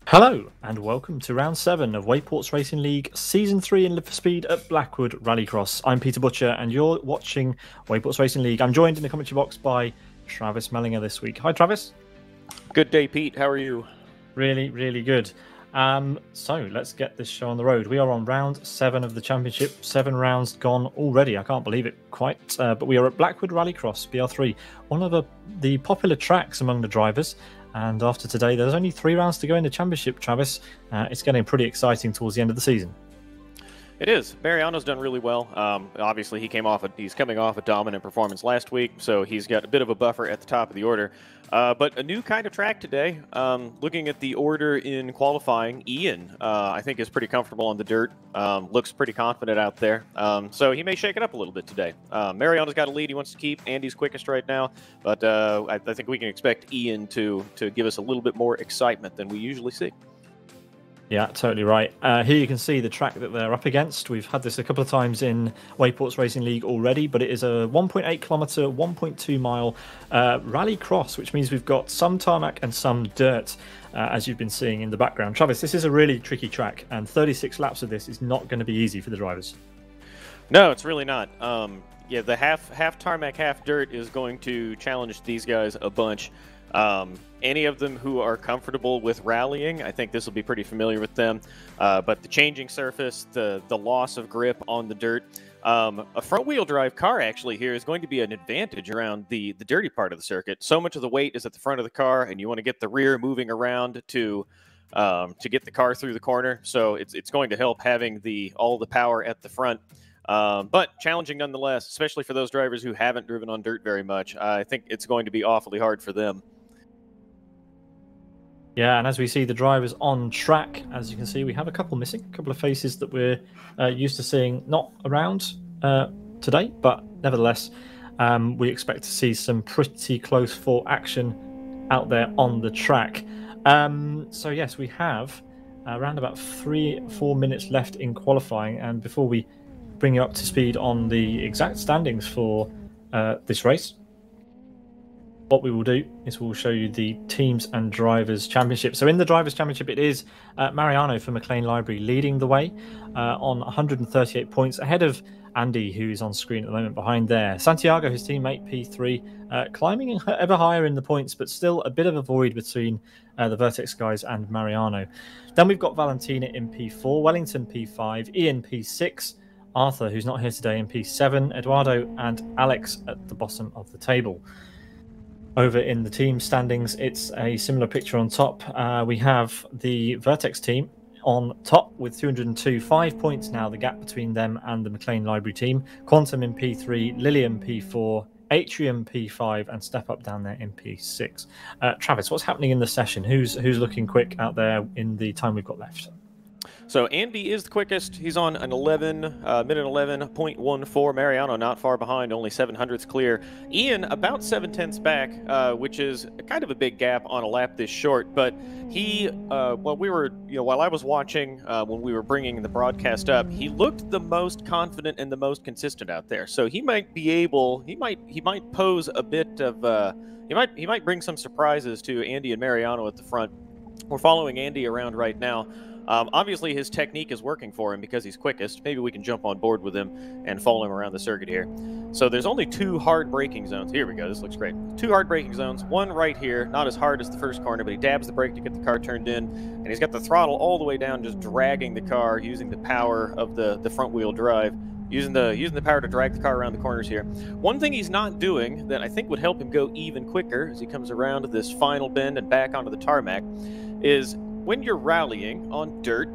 Hello and welcome to round 7 of Wayports Racing League Season 3 in Live for Speed at Blackwood Rallycross. I'm Peter Butcher and you're watching Wayports Racing League. I'm joined in the commentary box by Travis Mellinger this week. Hi Travis. Good day, Pete. How are you? Really good. So let's get this show on the road. We are on round 7 of the championship. 7 rounds gone already. I can't believe it quite. But we are at Blackwood Rallycross BR3, one of the popular tracks among the drivers. And after today, there's only 3 rounds to go in the championship, Travis. It's getting pretty exciting towards the end of the season. It is. Mariano's done really well. Obviously, he's coming off a dominant performance last week, so he's got a bit of a buffer at the top of the order. But a new kind of track today. Looking at the order in qualifying, Ian, I think, is pretty comfortable on the dirt. Looks pretty confident out there. So he may shake it up a little bit today. Mariano's got a lead he wants to keep. Andy's quickest right now. But I think we can expect Ian to give us a little bit more excitement than we usually see. Yeah, totally right. Here you can see the track that they're up against. We've had this a couple of times in Wayports Racing League already, but it is a 1.8 kilometre, 1.2 mile rally cross, which means we've got some tarmac and some dirt, as you've been seeing in the background. Travis, this is a really tricky track, and 36 laps of this is not going to be easy for the drivers. No, it's really not. Yeah, the half tarmac, half dirt is going to challenge these guys a bunch. Any of them who are comfortable with rallying, I think this will be pretty familiar with them. But the changing surface, the loss of grip on the dirt, a front-wheel drive car actually here is going to be an advantage around the dirty part of the circuit. So much of the weight is at the front of the car, and you want to get the rear moving around to get the car through the corner. So it's going to help having all the power at the front. But challenging nonetheless, especially for those drivers who haven't driven on dirt very much. I think it's going to be awfully hard for them. Yeah, and as we see the drivers on track, as you can see, we have a couple missing, a couple of faces that we're used to seeing not around today, but nevertheless, we expect to see some pretty close for action out there on the track. So yes, we have around about 3-4 minutes left in qualifying, and before we bring you up to speed on the exact standings for this race, what we will do is we'll show you the teams and drivers championship. So in the drivers championship, it is Mariano for McLean Library leading the way on 138 points, ahead of Andy, who is on screen at the moment behind there. Santiago, his teammate, P3, climbing ever higher in the points, but still a bit of a void between the Vertex guys and Mariano. Then we've got Valentina in P4, Wellington P5, Ian P6, Arthur, who's not here today, in P7, Eduardo and Alex at the bottom of the table. Over in the team standings, it's a similar picture on top. We have the Vertex team on top with 202, 5 points now, the gap between them and the McLean Library team. Quantum in P3, Lilium P4, Atrium P5, and Step Up down there in P6. Travis, what's happening in the session? Who's looking quick out there in the time we've got left? So Andy is the quickest. He's on an minute 11.14. Mariano not far behind, only 7/100ths clear. Ian about 7/10ths back, which is kind of a big gap on a lap this short. But he, while I was watching, when we were bringing the broadcast up, he looked the most confident and the most consistent out there. So he might be able, he might pose a bit of, he might bring some surprises to Andy and Mariano at the front. We're following Andy around right now. Obviously, his technique is working for him because he's quickest. Maybe we can jump on board with him and follow him around the circuit here. So there's only 2 hard braking zones. Here we go. This looks great. 2 hard braking zones. One right here, not as hard as the first corner, but he dabs the brake to get the car turned in. And he's got the throttle all the way down, just dragging the car using the power of the front-wheel drive. Using the power to drag the car around the corners here. One thing he's not doing that I think would help him go even quicker as he comes around this final bend and back onto the tarmac is when you're rallying on dirt,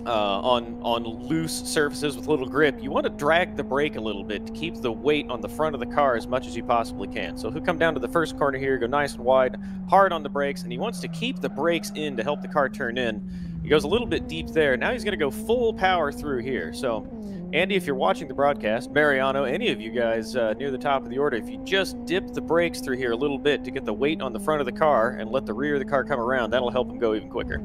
on loose surfaces with little grip, you want to drag the brake a little bit to keep the weight on the front of the car as much as you possibly can. So he'll come down to the first corner here, go nice and wide, hard on the brakes, and he wants to keep the brakes in to help the car turn in. He goes a little bit deep there. Now he's going to go full power through here. So Andy, if you're watching the broadcast, Mariano, any of you guys near the top of the order, if you just dip the brakes through here a little bit to get the weight on the front of the car and let the rear of the car come around, that'll help him go even quicker.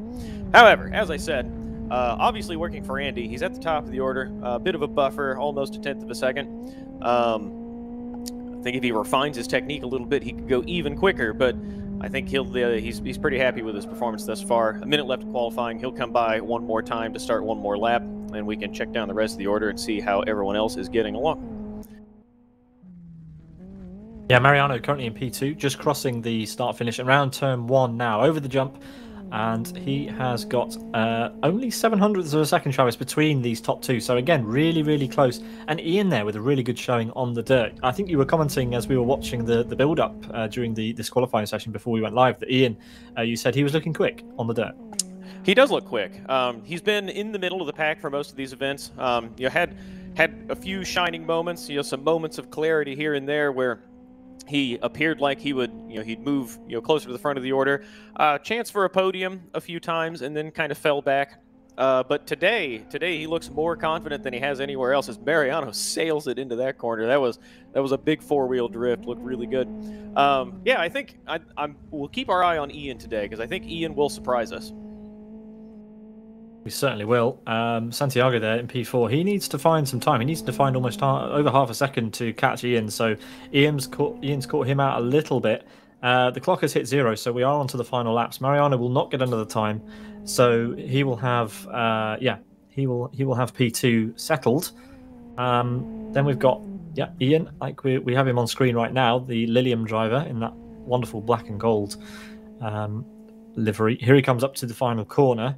However, as I said, obviously working for Andy, he's at the top of the order, a bit of a buffer, almost a 1/10 of a second. I think if he refines his technique a little bit, he could go even quicker, but I think he's pretty happy with his performance thus far. A minute left of qualifying. He'll come by one more time to start one more lap, and we can check down the rest of the order and see how everyone else is getting along. Yeah, Mariano currently in P2, just crossing the start-finish around turn 1 now, over the jump, and he has got only 700ths of a second, Travis, between these top two. So again, really, really close. And Ian there with a really good showing on the dirt. I think you were commenting as we were watching the build-up during this qualifying session before we went live that Ian, you said he was looking quick on the dirt. He does look quick. He's been in the middle of the pack for most of these events. Had a few shining moments, some moments of clarity here and there where he appeared like he would, he'd move, closer to the front of the order. Chance for a podium a few times, and then kind of fell back. But today he looks more confident than he has anywhere else as Mariano sails it into that corner. That was a big four-wheel drift. Looked really good. Yeah, I think we'll keep our eye on Ian today because I think Ian will surprise us. We certainly will. Santiago there in P4, he needs to find some time. He needs to find almost over half a second to catch Ian. So Ian's caught him out a little bit. The clock has hit 0, so we are on to the final laps. Mariano will not get another time, so he will have he will have P2 settled. Then we've got Ian, like we have him on screen right now, the Lilium driver in that wonderful black and gold livery. Here he comes up to the final corner.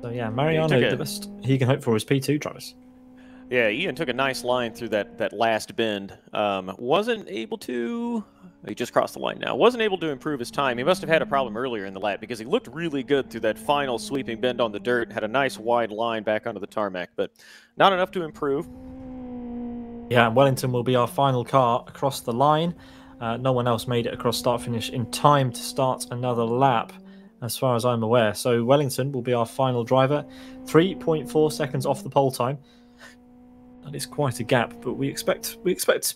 So yeah, Mariano, the best he can hope for is P2, Travis. Yeah, Ian took a nice line through that last bend. Wasn't able to... He just crossed the line now. Wasn't able to improve his time. He must have had a problem earlier in the lap because he looked really good through that final sweeping bend on the dirt. Had a nice wide line back onto the tarmac, but not enough to improve. Yeah, Wellington will be our final car across the line. No one else made it across start-finish in time to start another lap, as far as I'm aware. So Wellington will be our final driver. 3.4 seconds off the pole time. That is quite a gap, but we expect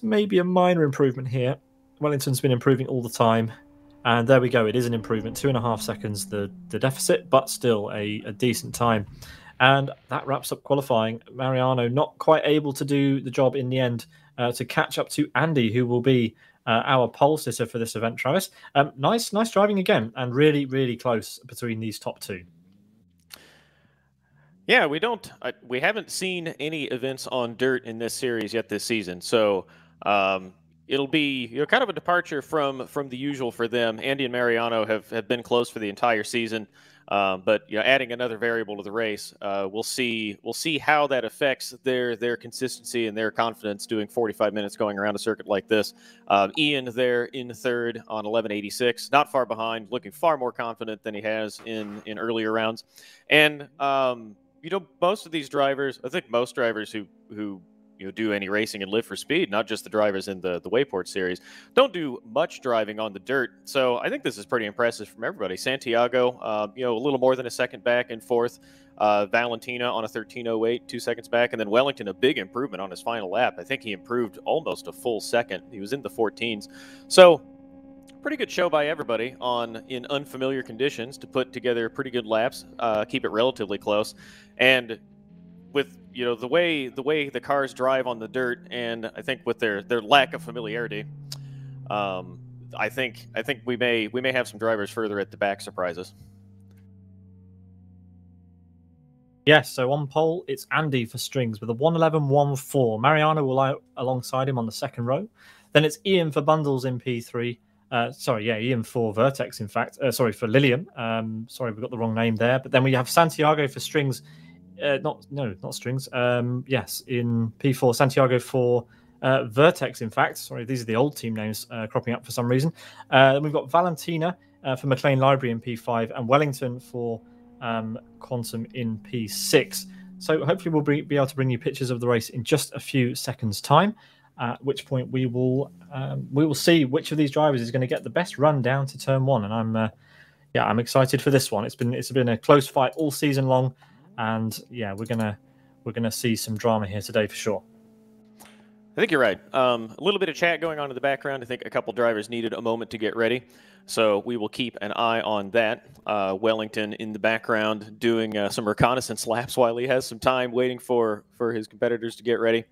maybe a minor improvement here. Wellington's been improving all the time, and there we go. It is an improvement, 2.5 seconds the deficit, but still a decent time. And that wraps up qualifying. Mariano not quite able to do the job in the end to catch up to Andy, who will be our pole sitter for this event, Travis. Nice driving again, and really, really close between these top two. Yeah, we haven't seen any events on dirt in this series yet this season, so it'll be kind of a departure from the usual for them. Andy and Mariano have been close for the entire season, but adding another variable to the race, we'll see how that affects their consistency and their confidence doing 45 minutes going around a circuit like this. Ian there in third on 1186, not far behind, looking far more confident than he has in earlier rounds, and most of these drivers, I think most drivers who do any racing and live for speed, not just the drivers in the Wayports series, don't do much driving on the dirt. So I think this is pretty impressive from everybody. Santiago, a little more than a second back in fourth. Valentina on a 13:08, 2 seconds back, and then Wellington a big improvement on his final lap. I think he improved almost a full second. He was in the 14s. So pretty good show by everybody in unfamiliar conditions to put together pretty good laps, keep it relatively close, and with the way the cars drive on the dirt, and I think with their lack of familiarity, I think we may have some drivers further at the back surprise us. Yes, so on pole, it's Andy for Strings with a 1:11.14. Mariano will alongside him on the second row. Then it's Ian for Bundles in P3. Ian for Vertex, in fact. For Lilium. Sorry, we got the wrong name there. But then we have Santiago for Strings. Not Strings. Yes, in P4, Santiago for Vertex, in fact. Sorry, these are the old team names cropping up for some reason. Then we've got Valentina for McLean Library in P5 and Wellington for Quantum in P6. So hopefully we'll be able to bring you pictures of the race in just a few seconds' time. At which point we will see which of these drivers is going to get the best run down to turn 1, and I'm excited for this one. It's been a close fight all season long, and we're gonna see some drama here today for sure. I think you're right. A little bit of chat going on in the background. I think a couple drivers needed a moment to get ready, so we will keep an eye on that. Wellington in the background doing some reconnaissance laps while he has some time waiting for his competitors to get ready.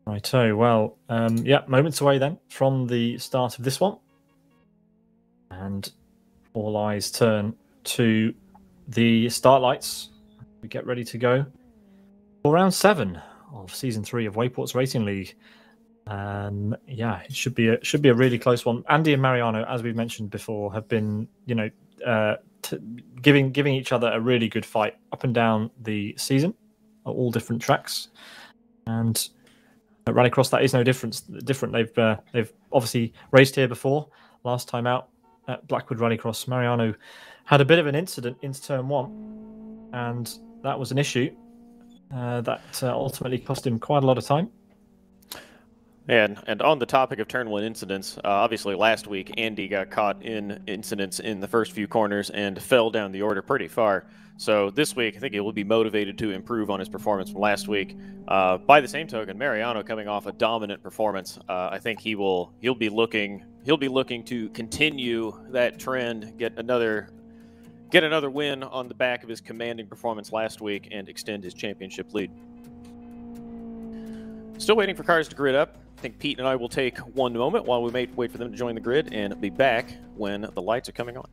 Righto. Well, yeah, moments away then from the start of this one. And all eyes turn to the start lights. We get ready to go for round 7 of season 3 of Wayports Racing League. Yeah, it should be a really close one. Andy and Mariano, as we've mentioned before, have been, giving each other a really good fight up and down the season at all different tracks. And at Rallycross, that is no different. They've obviously raced here before. Last time out at Blackwood Rallycross, Mariano had a bit of an incident into turn 1, and that was an issue that ultimately cost him quite a lot of time. And on the topic of turn 1 incidents, obviously last week Andy got caught in incidents in the first few corners and fell down the order pretty far. So this week I think he will be motivated to improve on his performance from last week. By the same token, Mariano coming off a dominant performance, I think he'll be looking to continue that trend, get another win on the back of his commanding performance last week, and extend his championship lead. Still waiting for cars to grid up. I think Pete and I will take one moment while we wait for them to join the grid and be back when the lights are coming on.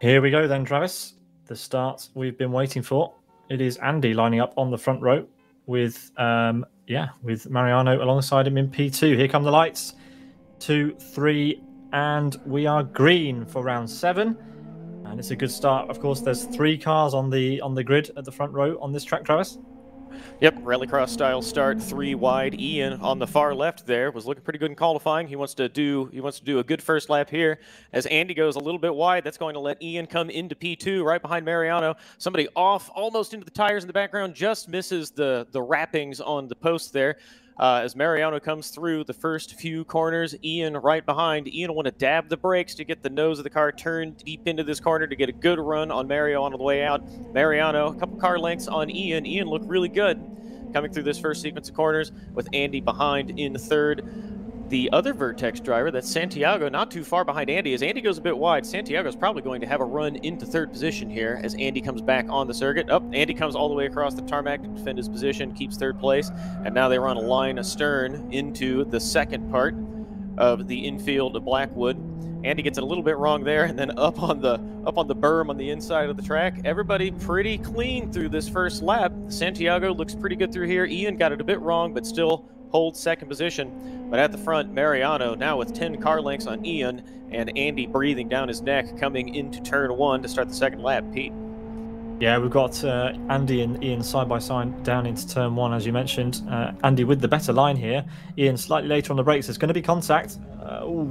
Here we go then, Travis. The start we've been waiting for. It is Andy lining up on the front row with Mariano alongside him in P2. Here come the lights. 2, 3, and we are green for round 7. And it's a good start. Of course, there's 3 cars on the grid at the front row on this track, Travis. Yep, Rallycross style start, 3 wide. Ian on the far left there was looking pretty good in qualifying. He wants to do a good first lap here. As Andy goes a little bit wide, that's going to let Ian come into P2 right behind Mariano. Somebody off almost into the tires in the background, just misses the wrappings on the post there. As Mariano comes through the first few corners, Ian right behind. Ian will want to dab the brakes to get the nose of the car turned deep into this corner to get a good run on Mariano on the way out. Mariano, a couple car lengths on Ian. Ian looked really good coming through this first sequence of corners with Andy behind in third. The other Vertex driver, that's Santiago, not too far behind Andy. As Andy goes a bit wide, Santiago's probably going to have a run into third position here as Andy comes back on the circuit. Andy comes all the way across the tarmac to defend his position, keeps third place, and now they run a line astern into the second part of the infield of Blackwood. Andy gets it a little bit wrong there, and then up on the berm on the inside of the track. Everybody pretty clean through this first lap. Santiago looks pretty good through here. Ian got it a bit wrong, but still holds second position. But at the front, Mariano now with 10 car lengths on Ian, and Andy breathing down his neck coming into turn 1 to start the second lap. Pete. Yeah, we've got Andy and Ian side by side down into turn 1, as you mentioned. Andy with the better line here. Ian slightly later on the brakes. There's going to be contact.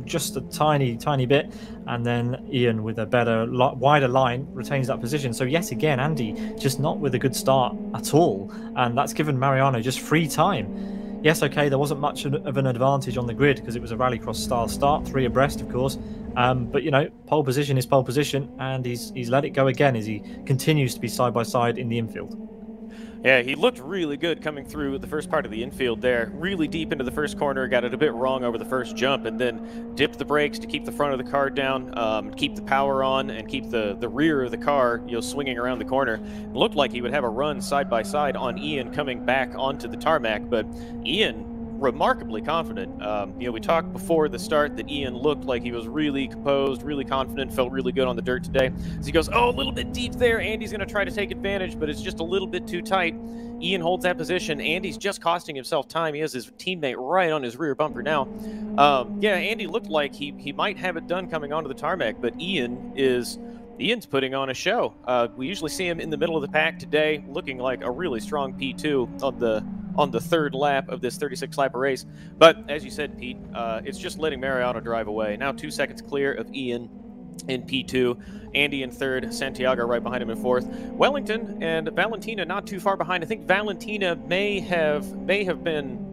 Just a tiny bit. And then Ian with a better, wider line retains that position. So yet again, Andy just not with a good start at all. And that's given Mariano just free time. Yes, okay, there wasn't much of an advantage on the grid because it was a Rallycross style start, 3 abreast, of course. But, you know, pole position is pole position, and he's let it go again as he continues to be side by side in the infield. Yeah, he looked really good coming through the first part of the infield there. Really deep into the first corner, got it a bit wrong over the first jump, and then dipped the brakes to keep the front of the car down, keep the power on, and keep the rear of the car, you know, swinging around the corner. It looked like he would have a run side by side on Ian coming back onto the tarmac, but Ian remarkably confident. We talked before the start that Ian looked like he was really composed, really confident, felt really good on the dirt today. As he goes, oh, a little bit deep there. Andy's going to try to take advantage, but it's just a little bit too tight. Ian holds that position. Andy's just costing himself time. He has his teammate right on his rear bumper now. Yeah, Andy looked like he might have it done coming onto the tarmac, but Ian's putting on a show. We usually see him in the middle of the pack today, looking like a really strong P2 on the third lap of this 36-lap race. But as you said, Pete, it's just letting Mariano drive away. Now 2 seconds clear of Ian in P2, Andy in third, Santiago right behind him in fourth. Wellington and Valentina not too far behind. I think Valentina may have been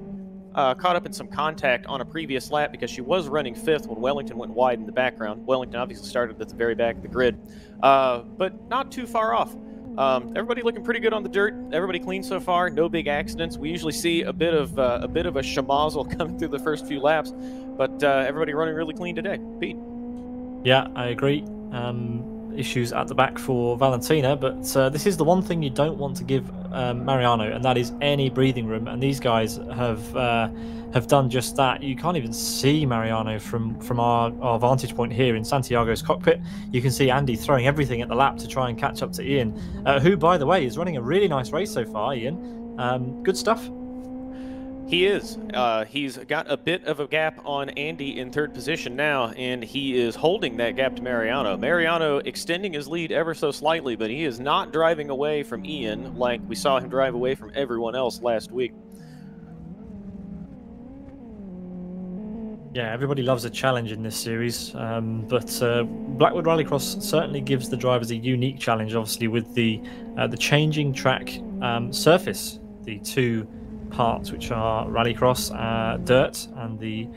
caught up in some contact on a previous lap because she was running fifth when Wellington went wide in the background. Wellington obviously started at the very back of the grid, but not too far off. Everybody looking pretty good on the dirt. Everybody clean so far. No big accidents. We usually see a bit of a schmozzle coming through the first few laps, but everybody running really clean today. Pete. Yeah, I agree. Issues at the back for Valentina, but this is the one thing you don't want to give Mariano, and that is any breathing room. And these guys have done just that. You can't even see Mariano from our vantage point here in Santiago's cockpit. You can see Andy throwing everything at the lap to try and catch up to Ian, who, by the way, is running a really nice race so far. Ian, good stuff. He is. He's got a bit of a gap on Andy in third position now, and he is holding that gap to Mariano. Mariano extending his lead ever so slightly, but he is not driving away from Ian like we saw him drive away from everyone else last week. Yeah, everybody loves a challenge in this series, but Blackwood Rallycross certainly gives the drivers a unique challenge, obviously, with the changing track surface, the two parts which are rallycross dirt and the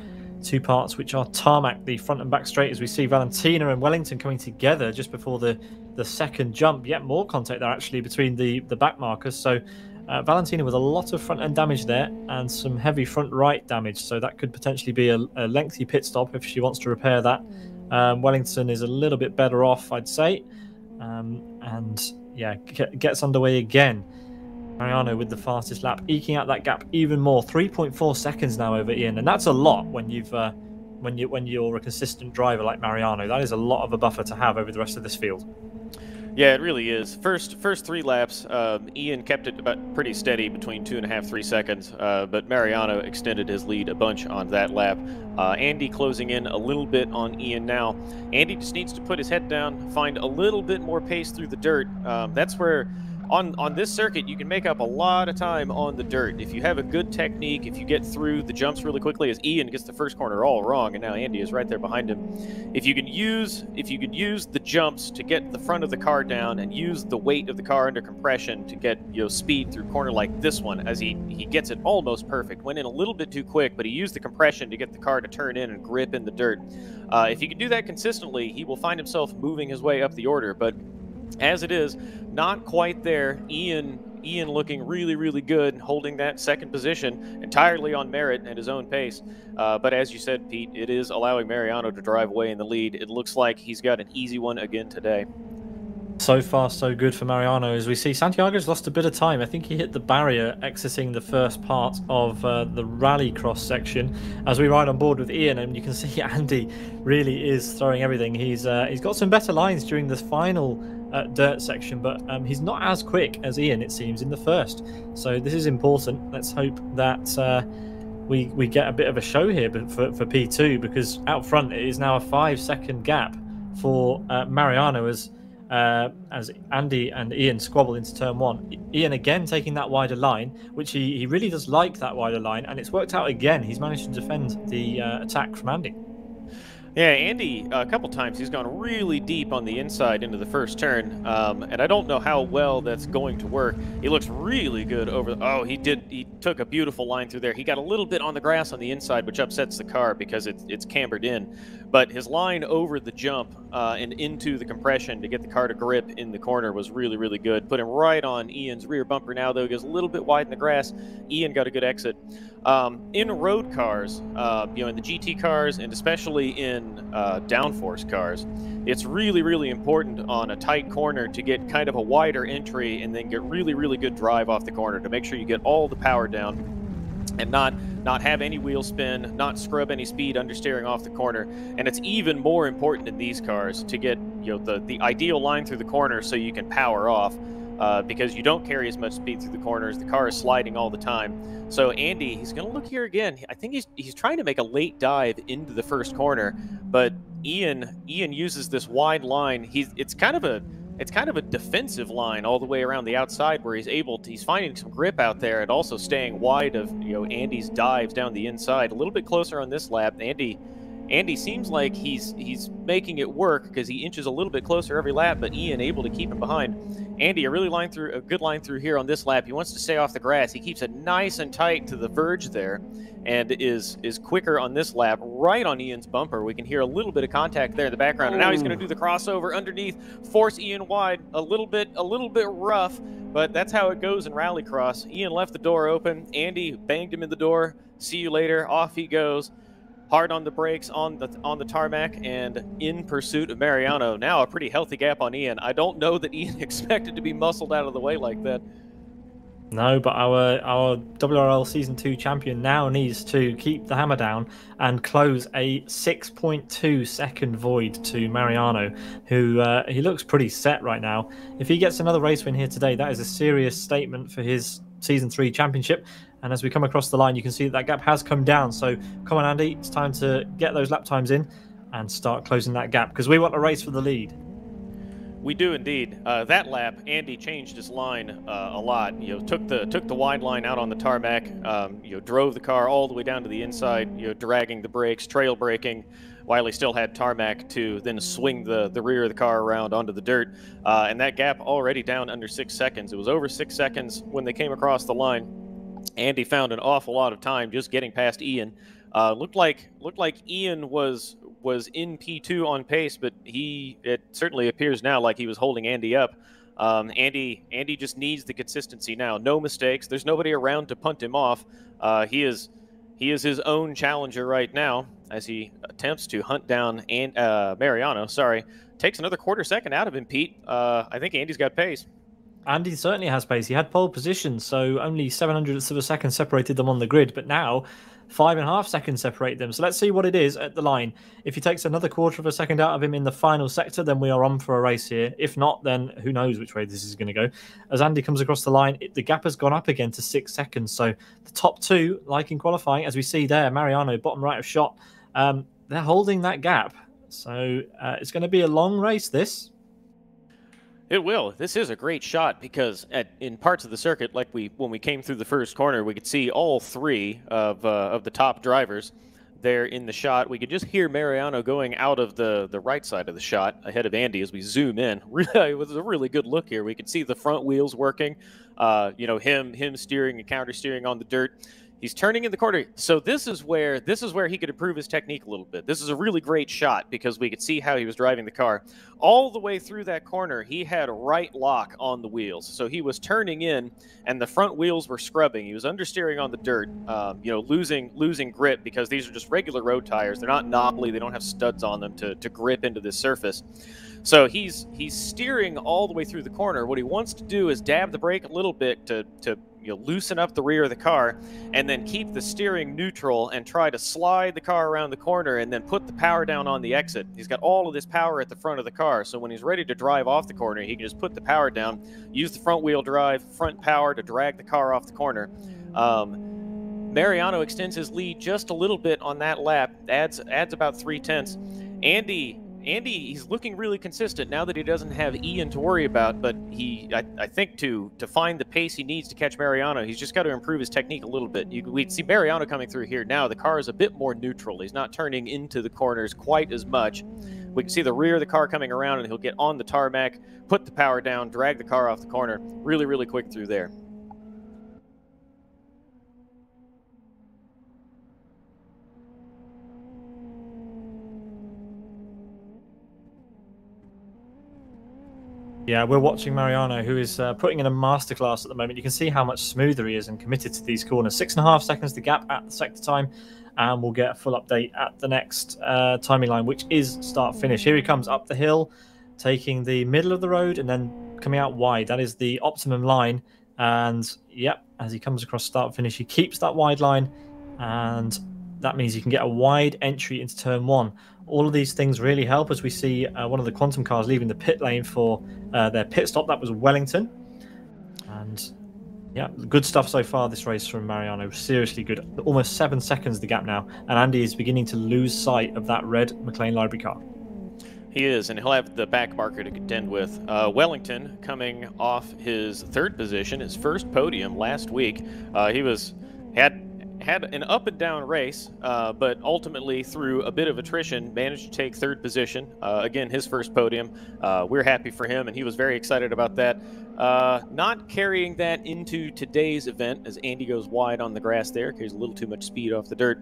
two parts which are tarmac, the front and back straight, as we see Valentina and Wellington coming together just before the second jump. Yet more contact there actually between the back markers. So Valentina with a lot of front end damage there and some heavy front right damage, so that could potentially be a lengthy pit stop if she wants to repair that. Wellington is a little bit better off, I'd say, and yeah, gets underway again. Mariano with the fastest lap, eking out that gap even more. 3.4 seconds now over Ian, and that's a lot when you're a consistent driver like Mariano. That is a lot of a buffer to have over the rest of this field. Yeah, it really is. First 3 laps, Ian kept it about pretty steady between 2.5–3 seconds, but Mariano extended his lead a bunch on that lap. Andy closing in a little bit on Ian now. Andy just needs to put his head down, find a little bit more pace through the dirt. That's where on this circuit, you can make up a lot of time on the dirt. If you have a good technique, if you get through the jumps really quickly, as Ian gets the first corner all wrong, and now Andy is right there behind him. If you could use the jumps to get the front of the car down and use the weight of the car under compression to get speed through corner like this one, as he gets it almost perfect. Went in a little bit too quick, but he used the compression to get the car to turn in and grip in the dirt. If he can do that consistently, he will find himself moving his way up the order, but as it is, not quite there. Ian looking really, really good, holding that second position entirely on merit and his own pace. But as you said, Pete, it is allowing Mariano to drive away in the lead. It looks like he's got an easy one again today. So far, so good for Mariano. As we see, Santiago's lost a bit of time. I think he hit the barrier exiting the first part of the rallycross section. As we ride on board with Ian, and you can see Andy really is throwing everything. He's got some better lines during this final dirt section, but he's not as quick as Ian, it seems, in the first. So this is important. Let's hope that we get a bit of a show here for P2, because out front it is now a 5-second gap for Mariano as Andy and Ian squabble into turn one. Ian again taking that wider line, which he really does like that wider line, and it's worked out again. He's managed to defend the attack from Andy. Yeah, Andy, a couple times he's gone really deep on the inside into the first turn, and I don't know how well that's going to work. He looks really good over. Oh, he took a beautiful line through there. He got a little bit on the grass on the inside, which upsets the car because it's cambered in. But his line over the jump and into the compression to get the car to grip in the corner was really, really good. Put him right on Ian's rear bumper now, though. He goes a little bit wide in the grass. Ian got a good exit. In road cars, in the GT cars, and especially in downforce cars, it's really, really important on a tight corner to get kind of a wider entry and then get really, really good drive off the corner to make sure you get all the power down and not not have any wheel spin, not scrub any speed understeering off the corner. And it's even more important in these cars to get the ideal line through the corner so you can power off, because you don't carry as much speed through the corners. The car is sliding all the time. So Andy, he's going to look here again. I think he's trying to make a late dive into the first corner, but Ian uses this wide line. It's kind of a defensive line all the way around the outside, where he's finding some grip out there and also staying wide of Andy's dives down the inside. A little bit closer on this lap. Andy seems like he's making it work because he inches a little bit closer every lap, but Ian able to keep him behind. Andy, a good line through here on this lap. He wants to stay off the grass. He keeps it nice and tight to the verge there, and is quicker on this lap, right on Ian's bumper. We can hear a little bit of contact there in the background, and now he's going to do the crossover underneath, force Ian wide. A little bit rough, but that's how it goes in Rallycross. Ian left the door open. Andy banged him in the door. See you later. Off he goes. Hard on the brakes on the tarmac and in pursuit of Mariano. Now a pretty healthy gap on Ian. I don't know that Ian expected to be muscled out of the way like that. No, but our WRL Season 2 champion now needs to keep the hammer down and close a 6.2 second void to Mariano, who he looks pretty set right now. If he gets another race win here today, that is a serious statement for his Season 3 championship. And as we come across the line, you can see that gap has come down. So come on, Andy, it's time to get those lap times in and start closing that gap, because we want a race for the lead. We do indeed. That lap, Andy changed his line a lot. Took the wide line out on the tarmac. Drove the car all the way down to the inside. Dragging the brakes, trail braking, while he still had tarmac to then swing the rear of the car around onto the dirt. And that gap already down under 6 seconds. It was over 6 seconds when they came across the line. Andy found an awful lot of time just getting past Ian. Looked like Ian was in P2 on pace, but it certainly appears now like he was holding Andy up. Andy just needs the consistency now. No mistakes. There's nobody around to punt him off. He is his own challenger right now as he attempts to hunt down Mariano. Sorry, takes another quarter second out of him, Pete. I think Andy's got pace. Andy certainly has pace. He had pole position, so only 700ths of a second separated them on the grid, but now 5.5 seconds separate them. So let's see what it is at the line. If he takes another quarter of a second out of him in the final sector, then we are on for a race here. If not, then who knows which way this is going to go. As Andy comes across the line, the gap has gone up again to 6 seconds. So the top two, like in qualifying, as we see there, Mariano, bottom right of shot, they're holding that gap. So it's going to be a long race, this. It will. This is a great shot because in parts of the circuit, like when we came through the first corner, we could see all three of the top drivers there in the shot. We could just hear Mariano going out of the right side of the shot ahead of Andy as we zoom in. Really, it was a really good look here. We could see the front wheels working, him steering and counter steering on the dirt. He's turning in the corner. So this is where he could improve his technique a little bit. This is a really great shot because we could see how he was driving the car. All the way through that corner, he had a right lock on the wheels. So he was turning in and the front wheels were scrubbing. He was understeering on the dirt, losing grip because these are just regular road tires. They're not knobbly. They don't have studs on them to grip into this surface. So he's steering all the way through the corner. What he wants to do is dab the brake a little bit to loosen up the rear of the car and then keep the steering neutral and try to slide the car around the corner and then put the power down on the exit. He's got all of this power at the front of the car, so when he's ready to drive off the corner, he can just put the power down, use the front wheel drive, front power to drag the car off the corner. Mariano extends his lead just a little bit on that lap, adds about 0.3. Andy, he's looking really consistent now that he doesn't have Ian to worry about, but I think to find the pace he needs to catch Mariano, he's just got to improve his technique a little bit. We'd see Mariano coming through here now. The car is a bit more neutral. He's not turning into the corners quite as much. We can see the rear of the car coming around, and he'll get on the tarmac, put the power down, drag the car off the corner. Really, really quick through there. Yeah, we're watching Mariano, who is putting in a masterclass at the moment. You can see how much smoother he is and committed to these corners. 6.5 seconds the gap at the sector time, and we'll get a full update at the next timing line, which is start-finish. Here he comes up the hill, taking the middle of the road and then coming out wide. That is the optimum line. And, yep, as he comes across start-finish, he keeps that wide line and that means you can get a wide entry into turn 1. All of these things really help as we see one of the Quantum cars leaving the pit lane for their pit stop. That was Wellington. And yeah, good stuff so far this race from Mariano. Seriously good. Almost 7 seconds the gap now. And Andy is beginning to lose sight of that red McLean library car. He is, and he'll have the back marker to contend with. Wellington coming off his 3rd position, his first podium last week. Had an up and down race, but ultimately through a bit of attrition managed to take 3rd position. Again, his first podium. We're happy for him, and he was very excited about that. Not carrying that into today's event as Andy goes wide on the grass there, carries a little too much speed off the dirt.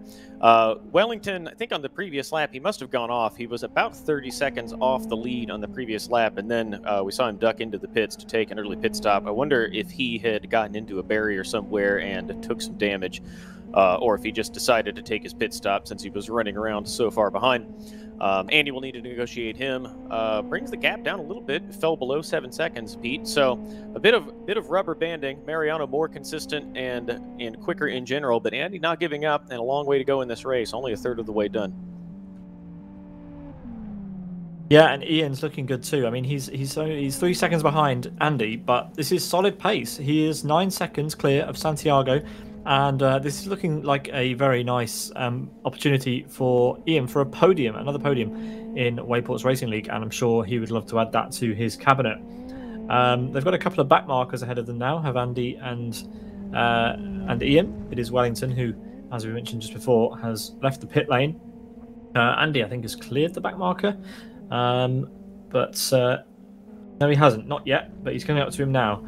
Wellington, I think on the previous lap, he must have gone off. He was about 30 seconds off the lead on the previous lap, and then we saw him duck into the pits to take an early pit stop. I wonder if he had gotten into a barrier somewhere and took some damage. Or if he just decided to take his pit stop since he was running around so far behind. Andy will need to negotiate him. Brings the gap down a little bit. Fell below 7 seconds, Pete. So a bit of rubber banding. Mariano more consistent and quicker in general, but Andy not giving up and a long way to go in this race. Only a third of the way done. Yeah, and Ian's looking good too. I mean, he's 3 seconds behind Andy, but this is solid pace. He is 9 seconds clear of Santiago. And this is looking like a very nice opportunity for Ian for a podium, another podium in Wayports Racing League, and I'm sure he would love to add that to his cabinet. They've got a couple of back markers ahead of them now, have Andy and Ian. It is Wellington who, as we mentioned just before, has left the pit lane. Andy, I think, has cleared the back marker, but no, he hasn't, not yet, but he's coming up to him now.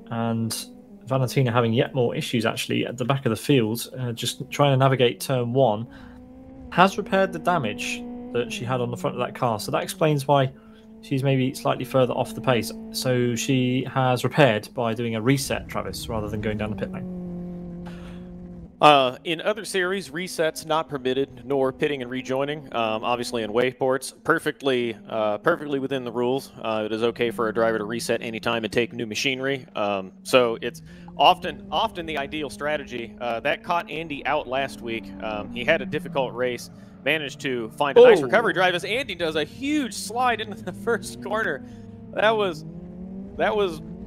And Valentina having yet more issues actually at the back of the field, just trying to navigate turn 1, has repaired the damage that she had on the front of that car. So that explains why she's maybe slightly further off the pace. So she has repaired by doing a reset, Travis, rather than going down the pit lane. In other series, resets not permitted, nor pitting and rejoining. Obviously, in Wayports, perfectly within the rules. It is okay for a driver to reset anytime and take new machinery. So it's often the ideal strategy. That caught Andy out last week. He had a difficult race, managed to find a nice recovery drive as Andy does a huge slide into the first corner.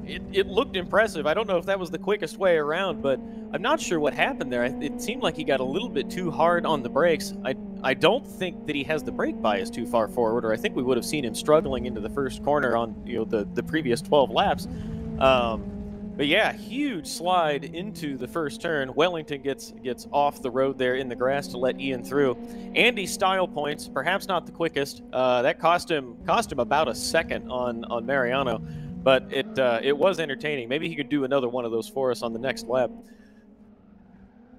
It looked impressive. I don't know if that was the quickest way around, but I'm not sure what happened there. It seemed like he got a little bit too hard on the brakes. I don't think that he has the brake bias too far forward, or I think we would have seen him struggling into the first corner on the previous 12 laps. But yeah, huge slide into the first turn. Wellington gets off the road there in the grass to let Ian through. Andy's style points, perhaps not the quickest. That cost him about a second on Mariano. But it was entertaining. Maybe he could do another one of those for us on the next lap.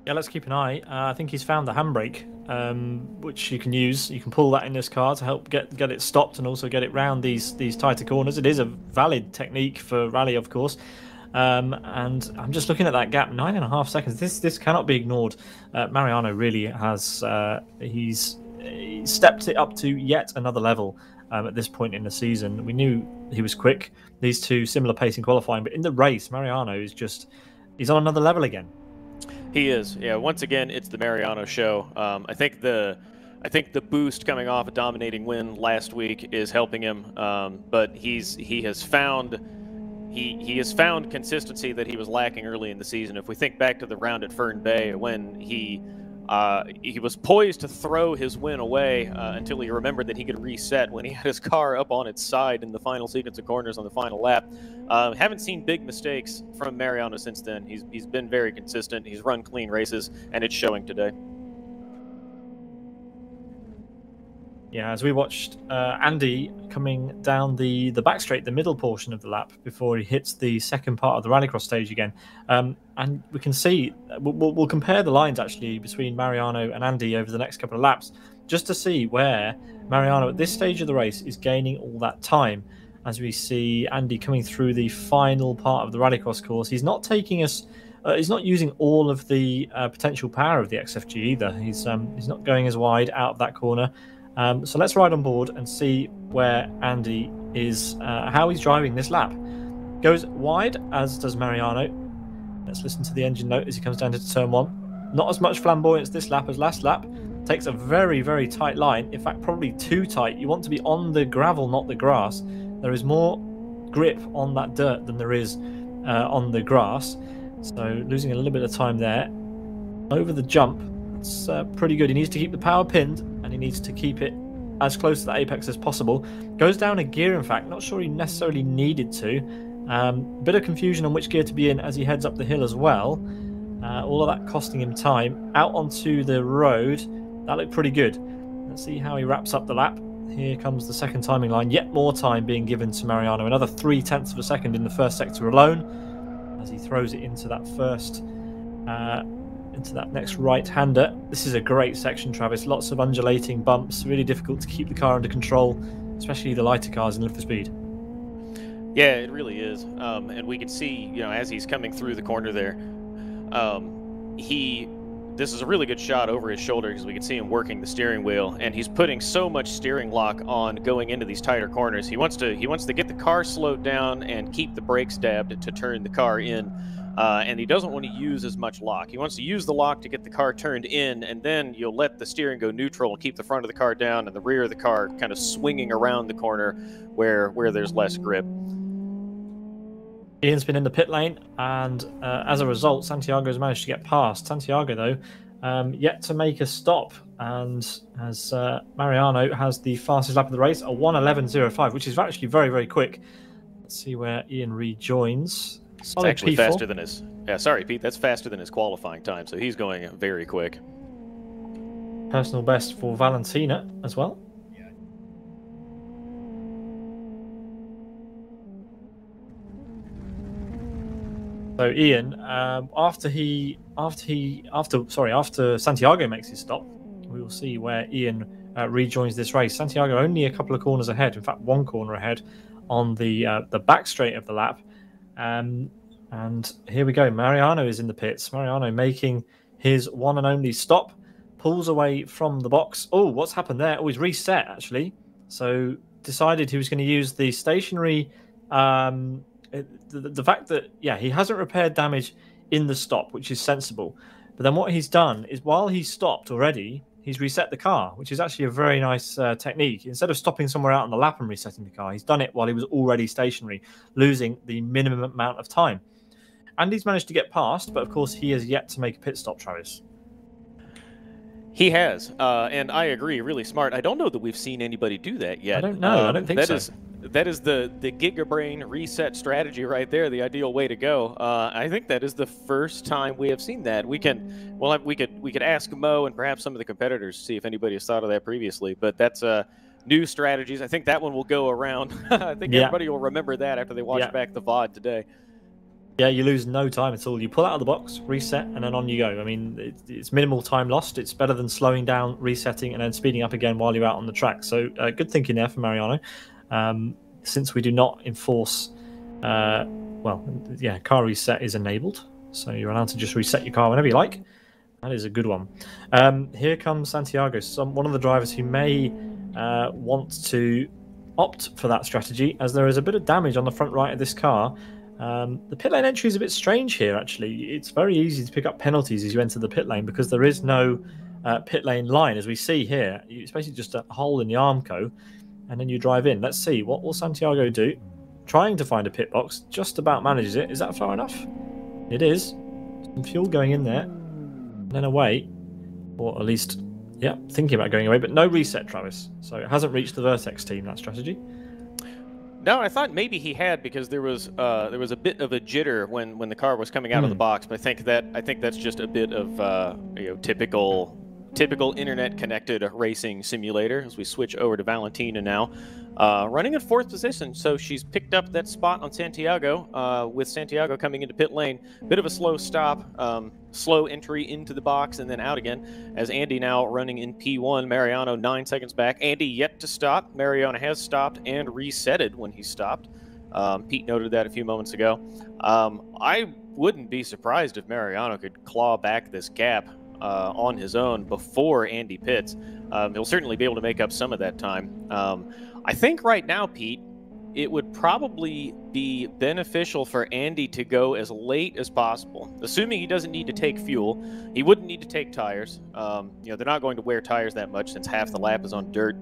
Yeah, let's keep an eye. I think he's found the handbrake, which you can use. You can pull that in this car to help get it stopped and also get it round these tighter corners. It is a valid technique for rally, of course. And I'm just looking at that gap, 9.5 seconds. This cannot be ignored. Mariano really has he's stepped it up to yet another level. At this point in the season, we knew he was quick. These two similar pace in qualifying, but in the race, Mariano is he's on another level again. He is. Yeah. Once again, it's the Mariano show. I think the boost coming off a dominating win last week is helping him. But he has found consistency that he was lacking early in the season. If we think back to the round at Fern Bay when he was poised to throw his win away until he remembered that he could reset when he had his car up on its side in the final sequence of corners on the final lap. Haven't seen big mistakes from Mariano since then. He's been very consistent. He's run clean races, and it's showing today. Yeah, as we watched Andy coming down the back straight, the middle portion of the lap, before he hits the second part of the Rallycross stage again. And we can see, we'll compare the lines actually between Mariano and Andy over the next couple of laps, just to see where Mariano at this stage of the race is gaining all that time. As we see Andy coming through the final part of the Rallycross course, he's not taking us... he's not using all of the potential power of the XFG either. He's not going as wide out of that corner. So let's ride on board and see where Andy is, how he's driving this lap. Goes wide, as does Mariano. Let's listen to the engine note as he comes down to turn 1. Not as much flamboyance this lap as last lap. Takes a very, very tight line. In fact, probably too tight. You want to be on the gravel, not the grass. There is more grip on that dirt than there is on the grass. So losing a little bit of time there. Over the jump, it's pretty good. He needs to keep the power pinned, and he needs to keep it as close to the apex as possible. Goes down a gear, in fact. Not sure he necessarily needed to. Bit of confusion on which gear to be in as he heads up the hill as well. All of that costing him time. Out onto the road. That looked pretty good. Let's see how he wraps up the lap. Here comes the second timing line. Yet more time being given to Mariano. Another 0.3 of a second in the first sector alone, as he throws it into that first... into that next right-hander. This is a great section, Travis. Lots of undulating bumps. Really difficult to keep the car under control, especially the lighter cars in Live for Speed. Yeah, it really is. And we can see, as he's coming through the corner there, this is a really good shot over his shoulder because we can see him working the steering wheel, and he's putting so much steering lock on going into these tighter corners. He wants to get the car slowed down and keep the brakes dabbed to turn the car in. And he doesn't want to use as much lock. He wants to use the lock to get the car turned in, and then you'll let the steering go neutral and keep the front of the car down and the rear of the car kind of swinging around the corner where there's less grip. Ian's been in the pit lane, and as a result, Santiago's managed to get past. Santiago, though, yet to make a stop, and as Mariano has the fastest lap of the race, a 1:11.05, which is actually very, very quick. Let's see where Ian rejoins. It's actually faster than his... Yeah, sorry, Pete. That's faster than his qualifying time, so he's going very quick. Personal best for Valentina as well. So Ian, after Santiago makes his stop, we will see where Ian rejoins this race. Santiago only a couple of corners ahead, in fact, one corner ahead on the back straight of the lap. And here we go. Mariano is in the pits. Mariano making his one and only stop, pulls away from the box. Oh, what's happened there? Oh, he's reset, actually. So decided he was going to use the stationary... the fact that, yeah, he hasn't repaired damage in the stop, which is sensible. But then what he's done is, while he's stopped already, he's reset the car, which is actually a very nice technique. Instead of stopping somewhere out on the lap and resetting the car, he's done it while he was already stationary, losing the minimum amount of time. And he's managed to get past, but of course he has yet to make a pit stop, Travis. He has, and I agree, really smart. I don't know that we've seen anybody do that yet. I don't know. I don't think so. That is the Gigabrain reset strategy right there, the ideal way to go. I think that is the first time we have seen that. We could ask Mo and perhaps some of the competitors to see if anybody has thought of that previously. But that's new strategies. I think that one will go around. I think everybody will remember that after they watch back the VOD today. Yeah, you lose no time at all. You pull out of the box, reset, and then on you go. I mean, it's minimal time lost. It's better than slowing down, resetting, and then speeding up again while you're out on the track. So good thinking there for Mariano. Since we do not enforce, car reset is enabled. So you're allowed to just reset your car whenever you like. That is a good one. Here comes Santiago, one of the drivers who may want to opt for that strategy, as there is a bit of damage on the front right of this car. The pit lane entry is a bit strange here, actually. It's very easy to pick up penalties as you enter the pit lane because there is no pit lane line, as we see here. It's basically just a hole in the Armco, and then you drive in. Let's see, what will Santiago do? Trying to find a pit box, just about manages it. Is that far enough? It is. Some fuel going in there, and then away. Or at least, yeah, thinking about going away, but no reset, Travis. So it hasn't reached the Vertex team, that strategy. No, I thought maybe he had, because there was a bit of a jitter when the car was coming out of the box. But I think that's just a bit of typical internet connected racing simulator. As we switch over to Valentina now, running in 4th position, so she's picked up that spot on Santiago. With Santiago coming into pit lane, bit of a slow stop, slow entry into the box and then out again. As Andy now running in P1, Mariano 9 seconds back. Andy yet to stop. Mariano has stopped and resetted when he stopped. Pete noted that a few moments ago. I wouldn't be surprised if Mariano could claw back this gap on his own before Andy pits. He'll certainly be able to make up some of that time. I think right now, Pete, it would probably be beneficial for Andy to go as late as possible, assuming he doesn't need to take fuel. He wouldn't need to take tires. They're not going to wear tires that much since half the lap is on dirt.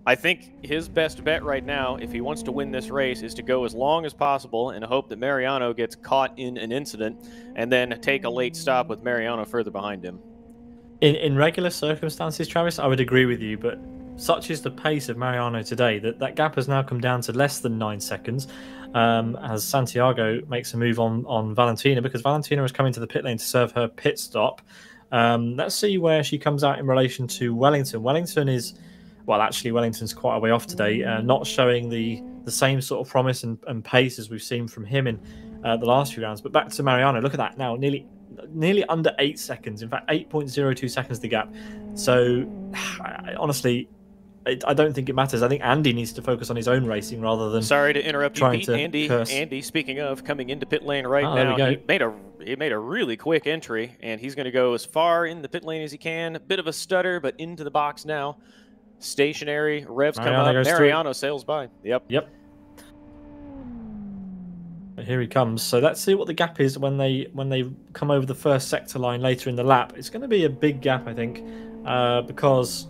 I think his best bet right now, if he wants to win this race, is to go as long as possible and hope that Mariano gets caught in an incident and then take a late stop with Mariano further behind him. In regular circumstances, Travis, I would agree with you, but such is the pace of Mariano today that gap has now come down to less than 9 seconds as Santiago makes a move on Valentina, because Valentina is coming to the pit lane to serve her pit stop. Let's see where she comes out in relation to Wellington. Wellington is, well, actually, Wellington's quite a way off today, not showing the same sort of promise and pace as we've seen from him in the last few rounds. But back to Mariano, look at that now, nearly under 8 seconds. In fact, 8.02 seconds the gap. So, honestly, I don't think it matters. I think Andy needs to focus on his own racing rather than. Sorry to interrupt you, Pete. Curse. Andy, speaking of coming into pit lane right now, he made a really quick entry, and he's going to go as far in the pit lane as he can. A bit of a stutter, but into the box now. Stationary, revs come up. Mariano sails by. Yep. Here he comes. So let's see what the gap is when they come over the first sector line later in the lap. It's going to be a big gap, I think, because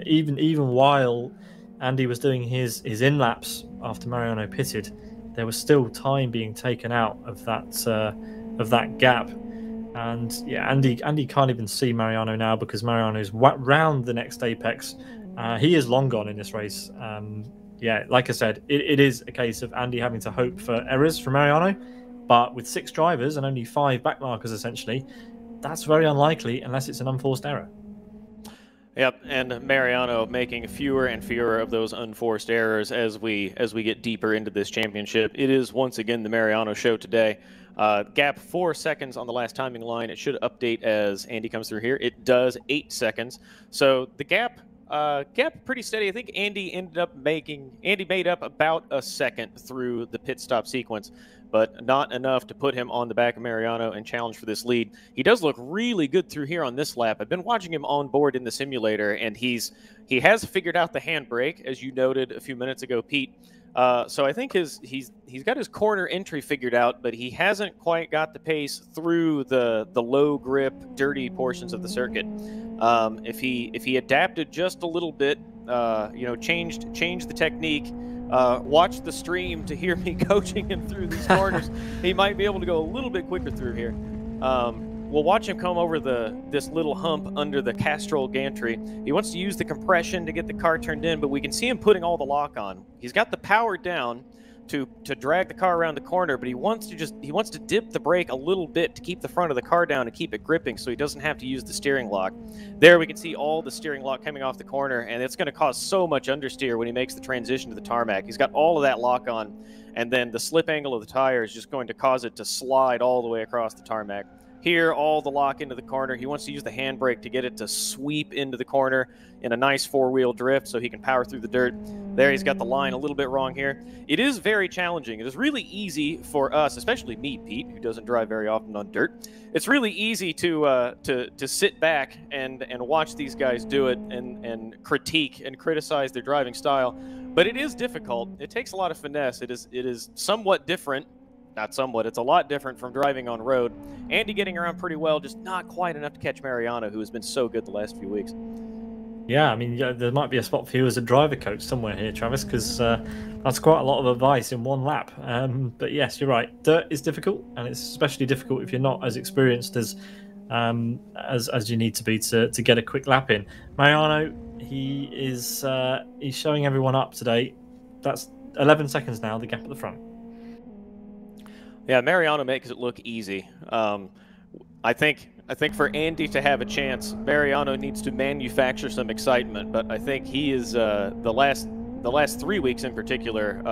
even while Andy was doing his in laps after Mariano pitted, there was still time being taken out of that gap. And yeah, Andy can't even see Mariano now because Mariano's round the next apex. He is long gone in this race. Yeah, like I said, it is a case of Andy having to hope for errors from Mariano, but with 6 drivers and only 5 backmarkers essentially, that's very unlikely unless it's an unforced error. Yep, and Mariano making fewer and fewer of those unforced errors as we get deeper into this championship. It is once again the Mariano show today. Gap 4 seconds on the last timing line. It should update as Andy comes through here. It does 8 seconds. So the gap pretty steady. I think Andy made up about a second through the pit stop sequence, but not enough to put him on the back of Mariano and challenge for this lead. He does look really good through here on this lap. I've been watching him on board in the simulator, and he has figured out the handbrake, as you noted a few minutes ago, Pete. So I think he's got his corner entry figured out, but he hasn't quite got the pace through the low grip, dirty portions of the circuit. If he adapted just a little bit, changed the technique, watch the stream to hear me coaching him through these corners, he might be able to go a little bit quicker through here. We'll watch him come over this little hump under the Castrol gantry. He wants to use the compression to get the car turned in, but we can see him putting all the lock on. He's got the power down to drag the car around the corner, but he wants to dip the brake a little bit to keep the front of the car down and keep it gripping so he doesn't have to use the steering lock. There we can see all the steering lock coming off the corner, and it's going to cause so much understeer when he makes the transition to the tarmac. He's got all of that lock on, and then the slip angle of the tire is just going to cause it to slide all the way across the tarmac. Here, all the lock into the corner. He wants to use the handbrake to get it to sweep into the corner in a nice 4-wheel drift so he can power through the dirt. There, he's got the line a little bit wrong here. It is very challenging. It is really easy for us, especially me, Pete, who doesn't drive very often on dirt. It's really easy to sit back and watch these guys do it and critique and criticize their driving style. But it is difficult. It takes a lot of finesse. It is somewhat different. Not somewhat, it's a lot different from driving on road. Andy getting around pretty well, just not quite enough to catch Mariano, who has been so good the last few weeks. Yeah, I mean, there might be a spot for you as a driver coach somewhere here, Travis, because that's quite a lot of advice in one lap. But yes, you're right. Dirt is difficult, and it's especially difficult if you're not as experienced as you need to be to get a quick lap in. Mariano, he's showing everyone up today. That's 11 seconds now, the gap at the front. Yeah, Mariano makes it look easy. I think for Andy to have a chance, Mariano needs to manufacture some excitement. But I think he is the last 3 weeks in particular,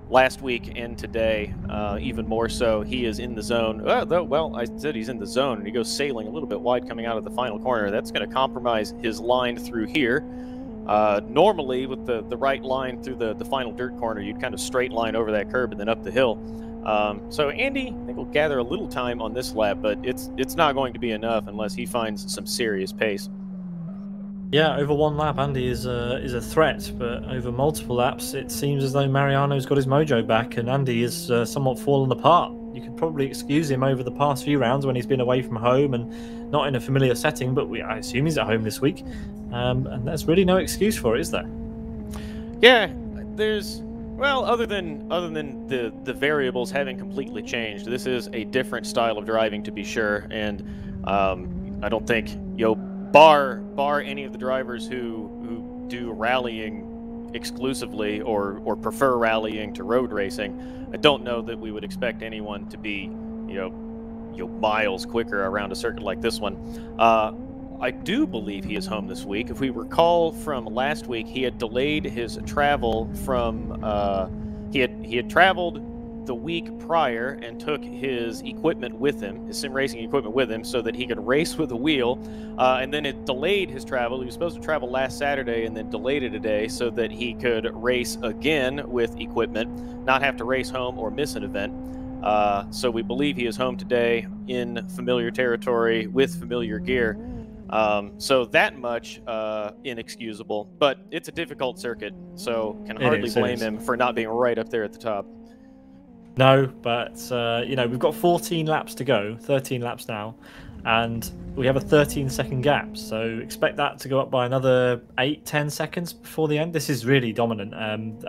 last week and today, even more so. He is in the zone. Well, I said he's in the zone, and he goes sailing a little bit wide coming out of the final corner. That's going to compromise his line through here. Normally, with the right line through the final dirt corner, you'd kind of straight line over that curb and then up the hill. So Andy, I think, will gather a little time on this lap, but it's not going to be enough unless he finds some serious pace. Yeah, over one lap, Andy is a threat, but over multiple laps, it seems as though Mariano's got his mojo back, and Andy is somewhat fallen apart. You could probably excuse him over the past few rounds when he's been away from home and not in a familiar setting, but I assume he's at home this week, and there's really no excuse for it, is there? Yeah, well, other than the variables having completely changed, this is a different style of driving, to be sure, and I don't think, bar any of the drivers who do rallying exclusively or prefer rallying to road racing, I don't know that we would expect anyone to be, miles quicker around a circuit like this one. I do believe he is home this week. If we recall from last week, he had delayed his travel from he had traveled the week prior and took his equipment with him, his sim racing equipment with him, so that he could race with a wheel. And then it delayed his travel. He was supposed to travel last Saturday and then delayed it a day so that he could race again with equipment, not have to race home or miss an event. So we believe he is home today in familiar territory with familiar gear. So that much inexcusable, but it's a difficult circuit, so can hardly blame him for not being right up there at the top. No, but we've got 14 laps to go, 13 laps now, and we have a 13-second gap, so expect that to go up by another 8-10 seconds before the end. This is really dominant.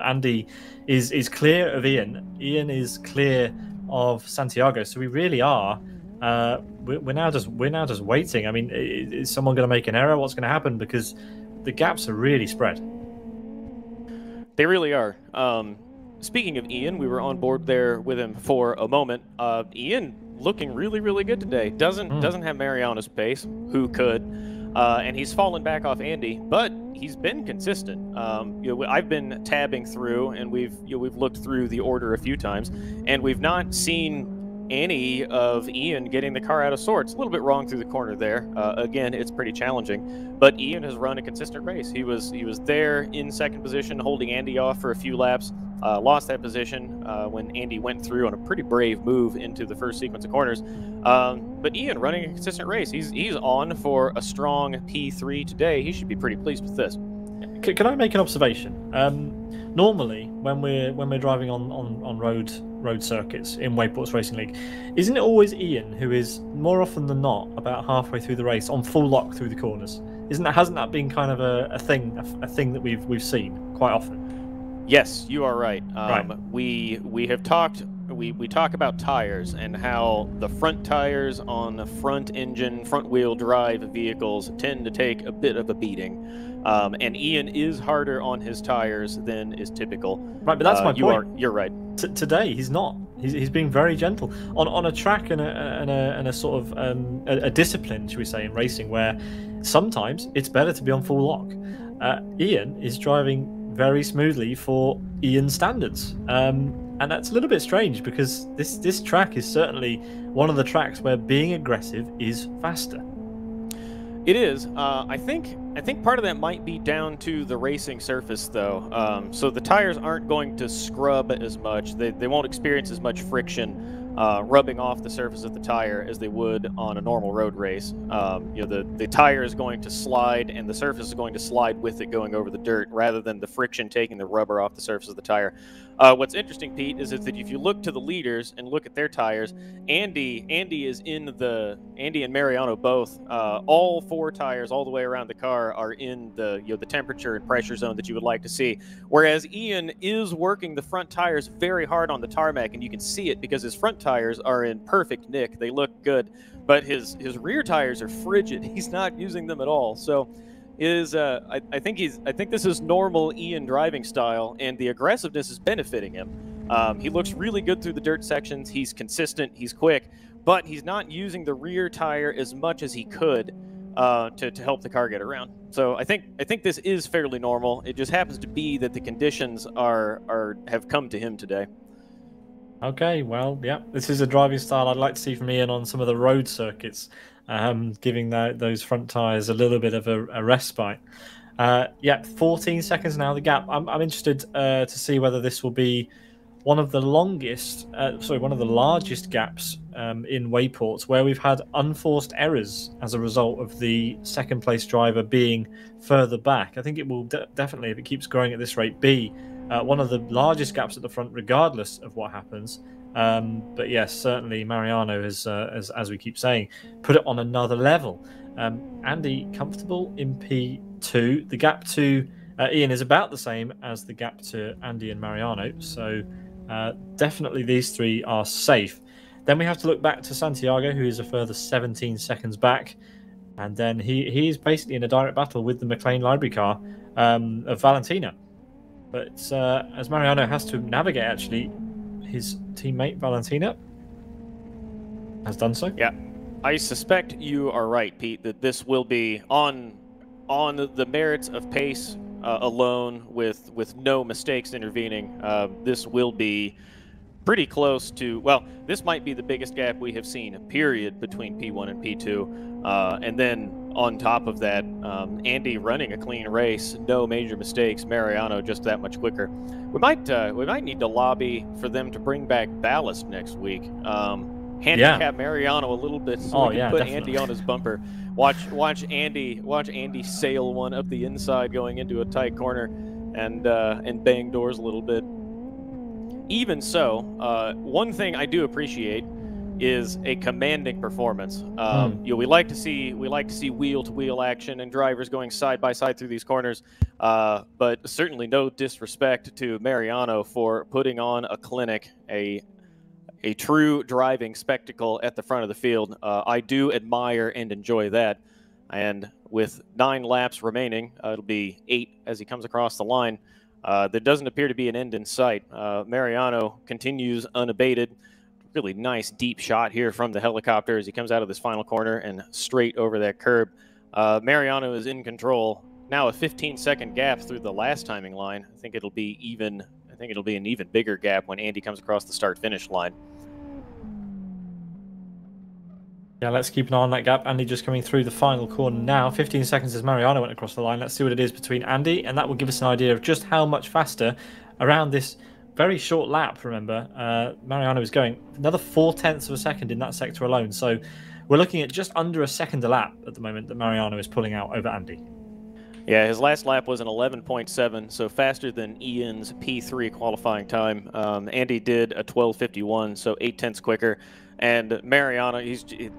Andy is clear of Ian. Ian is clear of Santiago, so we really are. We're now just waiting. I mean, is someone going to make an error? What's going to happen? Because the gaps are really spread. They really are. Speaking of Ian, we were on board there with him for a moment. Ian looking really, really good today. Doesn't have Mariano's pace. Who could? And he's fallen back off Andy, but he's been consistent. I've been tabbing through, and we've looked through the order a few times, and we've not seen any of Ian getting the car out of sorts. A little bit wrong through the corner there. Again, it's pretty challenging, but Ian has run a consistent race. He was there in second position, holding Andy off for a few laps. Lost that position when Andy went through on a pretty brave move into the first sequence of corners. But Ian running a consistent race. He's on for a strong P3 today. He should be pretty pleased with this. Can I make an observation? Normally, when we're driving on road circuits in Wayports Racing League, isn't it always Ian who is more often than not about halfway through the race on full lock through the corners? Hasn't that been kind of a thing that we've seen quite often? Yes, you are right. Right. We have talked. We talk about tires and how the front tires on the front engine, front wheel drive vehicles tend to take a bit of a beating. And Ian is harder on his tires than is typical. Right, but that's my point. You're right. Today he's not. He's being very gentle on a track and a sort of a discipline, should we say, in racing, where sometimes it's better to be on full lock. Ian is driving very smoothly for Ian standards, and that's a little bit strange because this track is certainly one of the tracks where being aggressive is faster. It is. I think part of that might be down to the racing surface, though. So the tires aren't going to scrub as much. They won't experience as much friction rubbing off the surface of the tire as they would on a normal road race. The tire is going to slide, and the surface is going to slide with it going over the dirt, rather than the friction taking the rubber off the surface of the tire. What's interesting, Pete, is that if you look to the leaders and look at their tires, Andy and Mariano both, all four tires all the way around the car are in the temperature and pressure zone that you would like to see. Whereas Ian is working the front tires very hard on the tarmac, and you can see it because his front tires are in perfect nick. They look good, but his rear tires are frigid. He's not using them at all. So I think this is normal Ian driving style, and the aggressiveness is benefiting him. He looks really good through the dirt sections. He's consistent. He's quick, but he's not using the rear tire as much as he could to help the car get around. So I think this is fairly normal. It just happens to be that the conditions have come to him today. Okay, well, yeah, this is a driving style I'd like to see from Ian on some of the road circuits, giving those front tyres a little bit of a respite. 14 seconds now, the gap. I'm interested to see whether this will be one of the longest, one of the largest gaps in Wayports, where we've had unforced errors as a result of the second place driver being further back. I think it will definitely, if it keeps growing at this rate, be one of the largest gaps at the front, regardless of what happens. But yes, certainly Mariano has, as we keep saying, put it on another level. Andy comfortable in P2. The gap to Ian is about the same as the gap to Andy and Mariano. So definitely these three are safe. Then we have to look back to Santiago, who is a further 17 seconds back. And then he's basically in a direct battle with the McLean library car of Valentina. But as Mariano has to navigate, actually, his teammate Valentina has done so. Yeah, I suspect you are right, Pete, that this will be on the merits of pace alone, with no mistakes intervening. This will be pretty close to, well, this might be the biggest gap we have seen, period, between P1 and P2. And then on top of that, Andy running a clean race, no major mistakes, Mariano just that much quicker. We might need to lobby for them to bring back ballast next week. Handicap Mariano a little bit so we can put definitely Andy on his bumper. Watch Andy sail one up the inside going into a tight corner and bang doors a little bit. Even so, one thing I do appreciate is a commanding performance. We like to see wheel-to-wheel action and drivers going side by side through these corners. But certainly no disrespect to Mariano for putting on a clinic, a true driving spectacle at the front of the field. I do admire and enjoy that. And with 9 laps remaining, it'll be 8 as he comes across the line. There doesn't appear to be an end in sight. Mariano continues unabated. Really nice deep shot here from the helicopter as he comes out of this final corner and straight over that curb. Mariano is in control. Now a 15-second gap through the last timing line. I think it'll be an even bigger gap when Andy comes across the start-finish line. Yeah, let's keep an eye on that gap. Andy just coming through the final corner now. 15 seconds as Mariano went across the line. Let's see what it is between Andy, and that will give us an idea of just how much faster around this very short lap. Remember, Mariano is going another 0.4 of a second in that sector alone. So we're looking at just under a second a lap at the moment that Mariano is pulling out over Andy. Yeah, his last lap was an 11.7, so faster than Ian's P3 qualifying time. Andy did a 12.51, so 0.8 quicker. And Mariano,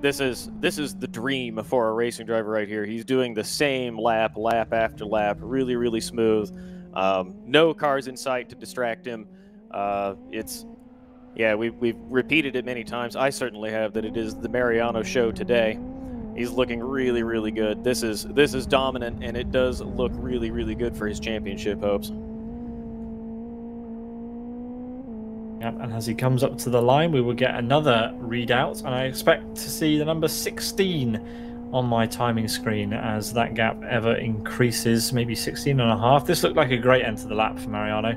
this is the dream for a racing driver right here. He's doing the same lap after lap, really, really smooth. No cars in sight to distract him. We've repeated it many times. I certainly have, that it is the Mariano show today. He's looking really, really good. This is dominant, and it does look really, really good for his championship hopes. Yep, and as he comes up to the line, we will get another readout, and I expect to see the number 16 on my timing screen as that gap ever increases, maybe 16.5. This looked like a great end to the lap for Mariano,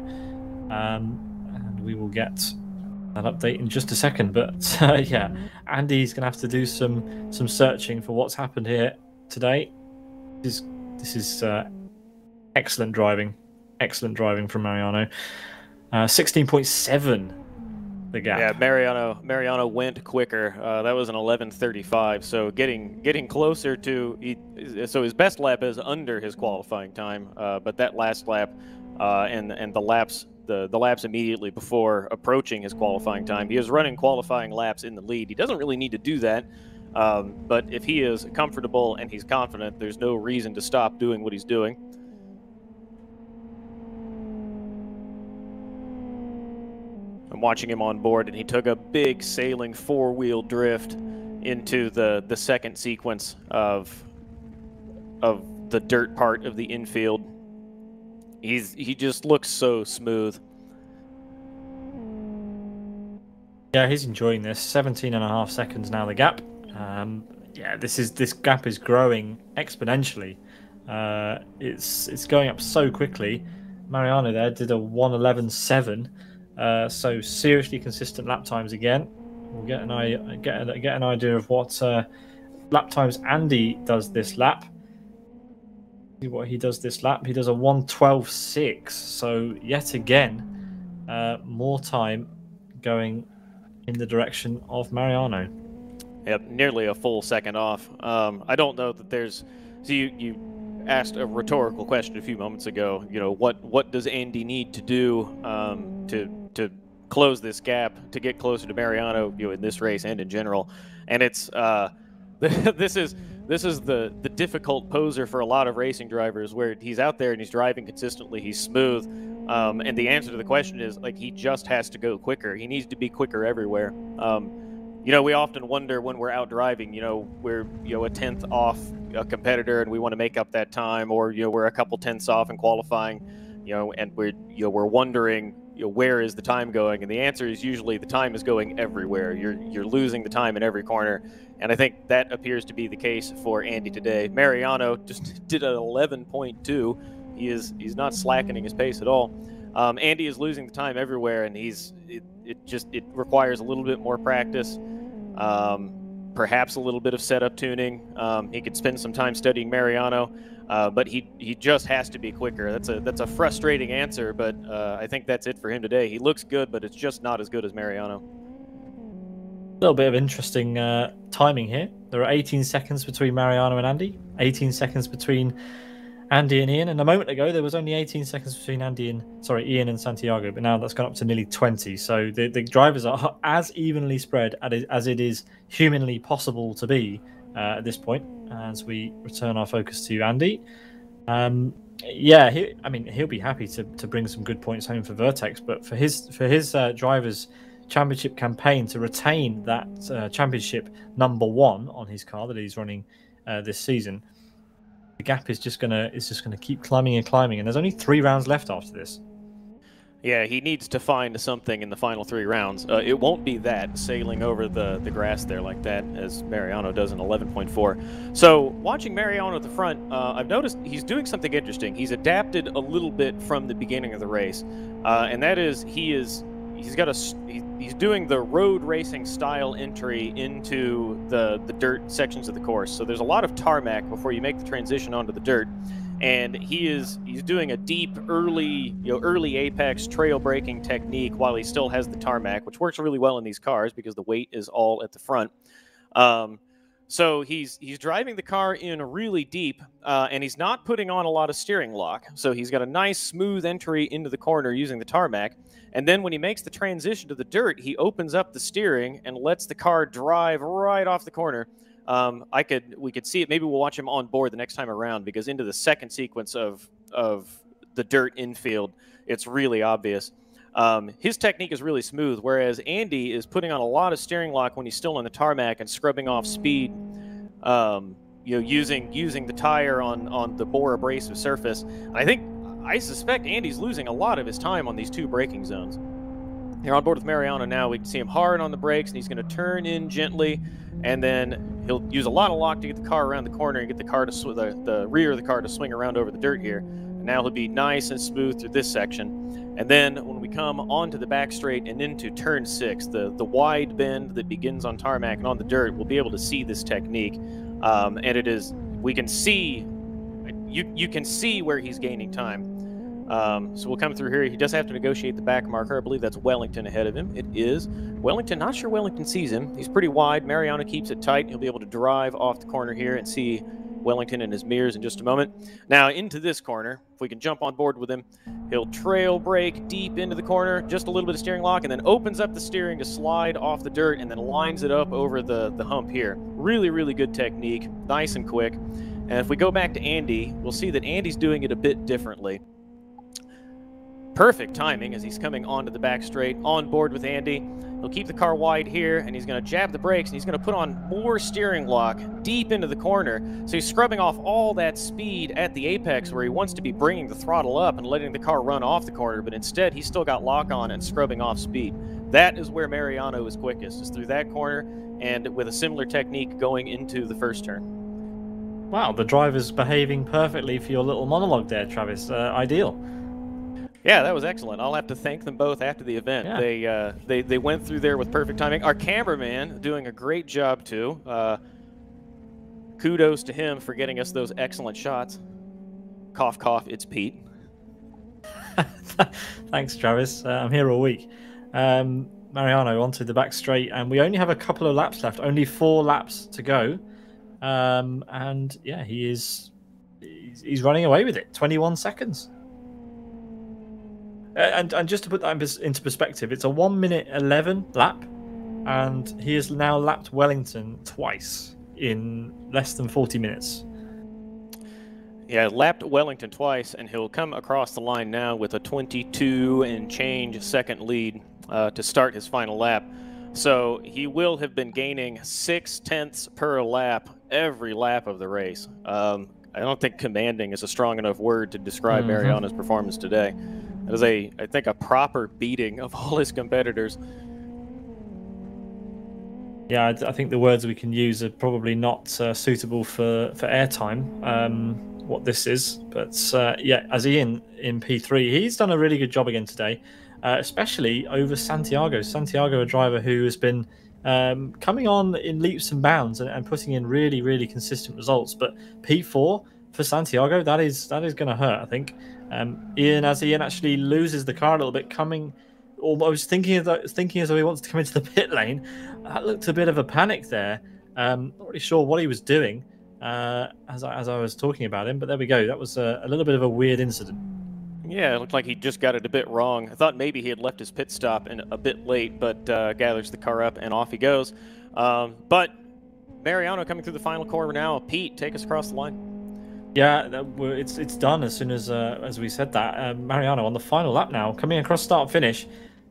and we will get that update in just a second. But yeah, Andy's going to have to do some searching for what's happened here today. This is excellent driving from Mariano. 16.7 the gap. Yeah, Mariano went quicker. That was an 11.35. So getting closer to. So his best lap is under his qualifying time, but that last lap and the laps immediately before approaching his qualifying time, he is running qualifying laps in the lead. He doesn't really need to do that, but if he is comfortable and he's confident, there's no reason to stop doing what he's doing. I'm watching him on board, and he took a big sailing 4-wheel drift into the second sequence of the dirt part of the infield. He just looks so smooth. Yeah, he's enjoying this. 17.5 seconds now the gap. Yeah, this gap is growing exponentially. It's going up so quickly. Mariano there did a 1:11.7. So seriously consistent lap times again. We'll get an idea of what lap times Andy does this lap. See what he does this lap. He does a 1:12.6. So yet again, more time going in the direction of Mariano. Yep, nearly a full second off. I don't know that there's. So you asked a rhetorical question a few moments ago. You know, what does Andy need to do to close this gap, to get closer to Mariano, you know, in this race and in general? And it's this is the difficult poser for a lot of racing drivers, where he's out there and he's driving consistently, he's smooth, and the answer to the question is, like, he just has to go quicker. He needs to be quicker everywhere. You know, we often wonder when we're out driving, you know, we're, you know, a tenth off a competitor and we want to make up that time, or, you know, we're a couple tenths off in qualifying, you know, and we're wondering, you know, where is the time going? And the answer is usually the time is going everywhere. You're losing the time in every corner. And I think that appears to be the case for Andy today. Mariano just did an 11.2. He's not slackening his pace at all. Andy is losing the time everywhere, and it requires a little bit more practice, perhaps a little bit of setup tuning. He could spend some time studying Mariano, but he just has to be quicker. That's a frustrating answer, but I think that's it for him today. He looks good, but it's just not as good as Mariano. A little bit of interesting timing here. There are 18 seconds between Mariano and Andy, 18 seconds between Andy and Ian, and a moment ago there was only 18 seconds between Ian and Santiago, but now that's gone up to nearly 20. So the drivers are as evenly spread as it is humanly possible to be at this point. As we return our focus to Andy, yeah, he'll be happy to bring some good points home for Vertex, but for his drivers' championship campaign to retain that championship #1 on his car that he's running this season, the gap is just gonna keep climbing and climbing, and there's only 3 rounds left after this. Yeah, he needs to find something in the final 3 rounds. It won't be that, sailing over the grass there like that, as Mariano does in 11.4. So watching Mariano at the front, I've noticed he's doing something interesting. He's adapted a little bit from the beginning of the race, and that is he's doing the road racing style entry into the dirt sections of the course. So there's a lot of tarmac before you make the transition onto the dirt, and he's doing a deep early apex trail braking technique while he still has the tarmac, which works really well in these cars because the weight is all at the front. So he's driving the car in really deep, and he's not putting on a lot of steering lock. So he's got a nice smooth entry into the corner using the tarmac. And then when he makes the transition to the dirt, he opens up the steering and lets the car drive right off the corner. We could see it. Maybe we'll watch him on board the next time around, because into the second sequence of the dirt infield, it's really obvious. His technique is really smooth, whereas Andy is putting on a lot of steering lock when he's still on the tarmac and scrubbing off speed, using the tire on the more abrasive surface. And I suspect Andy's losing a lot of his time on these 2 braking zones. Here on board with Mariano now, we can see him hard on the brakes, and he's going to turn in gently, and then he'll use a lot of lock to get the car around the corner and get the car to the rear of the car to swing around over the dirt here. And now he'll be nice and smooth through this section. And then when we come onto the back straight and into turn 6, the wide bend that begins on tarmac and on the dirt, we'll be able to see this technique. And we can see, you can see where he's gaining time. So we'll come through here. He does have to negotiate the back marker. I believe that's Wellington ahead of him. It is Wellington. Not sure Wellington sees him. He's pretty wide. Mariano keeps it tight. He'll be able to drive off the corner here and see Wellington in his mirrors in just a moment. Now into this corner, if we can jump on board with him, he'll trail brake deep into the corner, just a little bit of steering lock, and then opens up the steering to slide off the dirt and then lines it up over the hump here. Really, really good technique. Nice and quick. And if we go back to Andy, we'll see that Andy's doing it a bit differently. Perfect timing as he's coming onto the back straight, on board with Andy. He'll keep the car wide here, and he's going to jab the brakes, and he's going to put on more steering lock deep into the corner. So he's scrubbing off all that speed at the apex where he wants to be bringing the throttle up and letting the car run off the corner, but instead he's still got lock on and scrubbing off speed. That is where Mariano is quickest, is through that corner and with a similar technique going into the first turn. Wow, the driver's behaving perfectly for your little monologue there, Travis. Ideal. Yeah, that was excellent. I'll have to thank them both after the event. Yeah. They went through there with perfect timing. Our cameraman doing a great job too. Kudos to him for getting us those excellent shots. Cough, cough, it's Pete. Thanks, Travis. I'm here all week. Mariano onto the back straight, and we only have a couple of laps left. Only 4 laps to go. And yeah, he's running away with it. 21 seconds. And just to put that into perspective, it's a 1 minute 11 lap, and he has now lapped Wellington twice in less than 40 minutes. Yeah, lapped Wellington twice, and he'll come across the line now with a 22 and change second lead to start his final lap. So he will have been gaining 6/10 per lap every lap of the race. I don't think commanding is a strong enough word to describe Mariano's performance today. It is I think, a proper beating of all his competitors. Yeah, I think the words we can use are probably not suitable for airtime. What this is, but yeah, as Ian in P3, he's done a really good job again today, especially over Santiago. Santiago, a driver who has been coming on in leaps and bounds and putting in really, really consistent results. But P4 for Santiago, that is going to hurt, I think. Ian actually loses the car a little bit, almost thinking as though he wants to come into the pit lane. That looked a bit of a panic there. Not really sure what he was doing as I was talking about him, but there we go. That was a little bit of a weird incident. Yeah, it looked like he just got it a bit wrong. I thought maybe he had left his pit stop a bit late, but gathers the car up and off he goes. But Mariano coming through the final corner now. Pete, take us across the line. Yeah, it's done as soon as we said that. Mariano on the final lap now, coming across start finish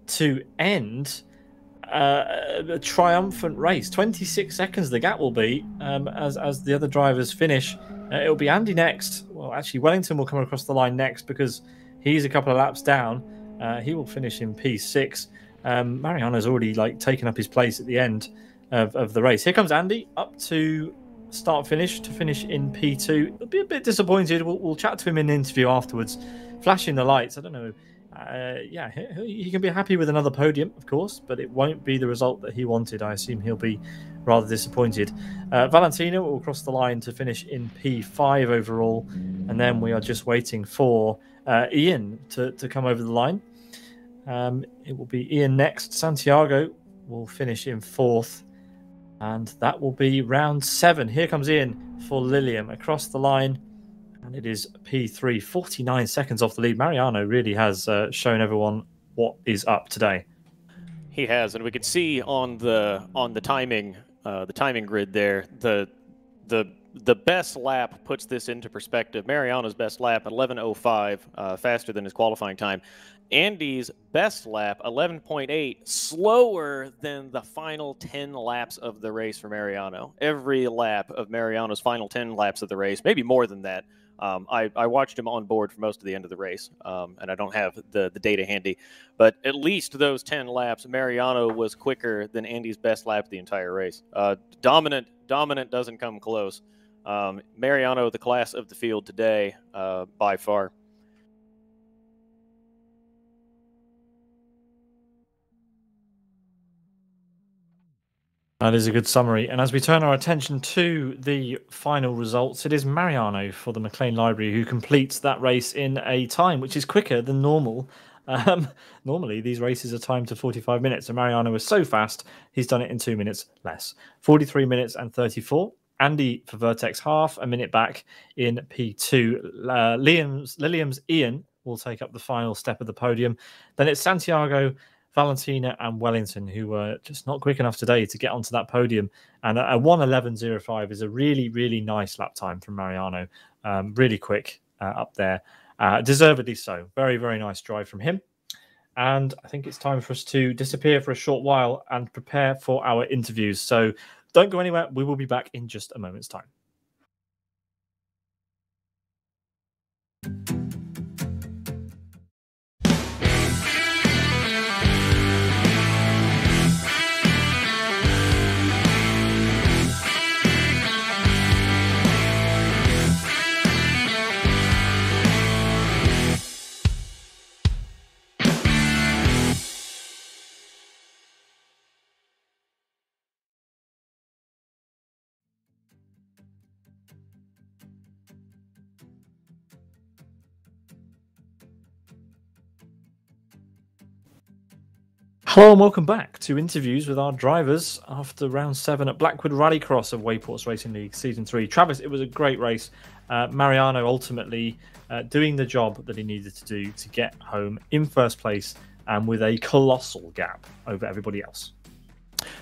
to end a triumphant race. 26 seconds the gap will be as the other drivers finish. It'll be Andy next. Well, actually, Wellington will come across the line next because he's a couple of laps down. He will finish in P6. Mariano's already taken up his place at the end of the race. Here comes Andy up to start finish to finish in P2. He'll be a bit disappointed. We'll chat to him in the interview afterwards. Flashing the lights. I don't know. Yeah, he can be happy with another podium, of course, but it won't be the result that he wanted. I assume he'll be rather disappointed. Valentino will cross the line to finish in P5 overall, and then we are just waiting for Ian to come over the line. It will be Ian next. Santiago will finish in 4th, and that will be round 7. Here comes Ian for Lilium across the line. And it is P3, 49 seconds off the lead. Mariano really has shown everyone what is up today. He has, and we could see on the timing grid there, the best lap puts this into perspective. Mariano's best lap, 11:05, faster than his qualifying time. Andy's best lap, 11.8, slower than the final 10 laps of the race for Mariano. Every lap of Mariano's final 10 laps of the race, maybe more than that. I watched him on board for most of the end of the race, and I don't have the data handy, but at least those 10 laps, Mariano was quicker than Andy's best lap the entire race. Dominant doesn't come close. Mariano, the class of the field today, by far. That is a good summary. And as we turn our attention to the final results, it is Mariano for the McLean Library who completes that race in a time which is quicker than normal. Normally, these races are timed to 45 minutes, and Mariano was so fast, he's done it in 2 minutes less. 43 minutes and 34. Andy for Vertex half a minute back in P2. Lilium's Ian will take up the final step of the podium. Then it's Santiago, Valentina and Wellington, who were just not quick enough today to get onto that podium. And a 1:11.05 is a really, really nice lap time from Mariano. Really quick up there. Deservedly so. Very, very nice drive from him. And I think it's time for us to disappear for a short while and prepare for our interviews. So don't go anywhere. We will be back in just a moment's time. Hello and welcome back to interviews with our drivers after round 7 at Blackwood Rallycross of Wayports Racing League Season 3. Travis, it was a great race. Mariano ultimately doing the job that he needed to do to get home in first place and with a colossal gap over everybody else.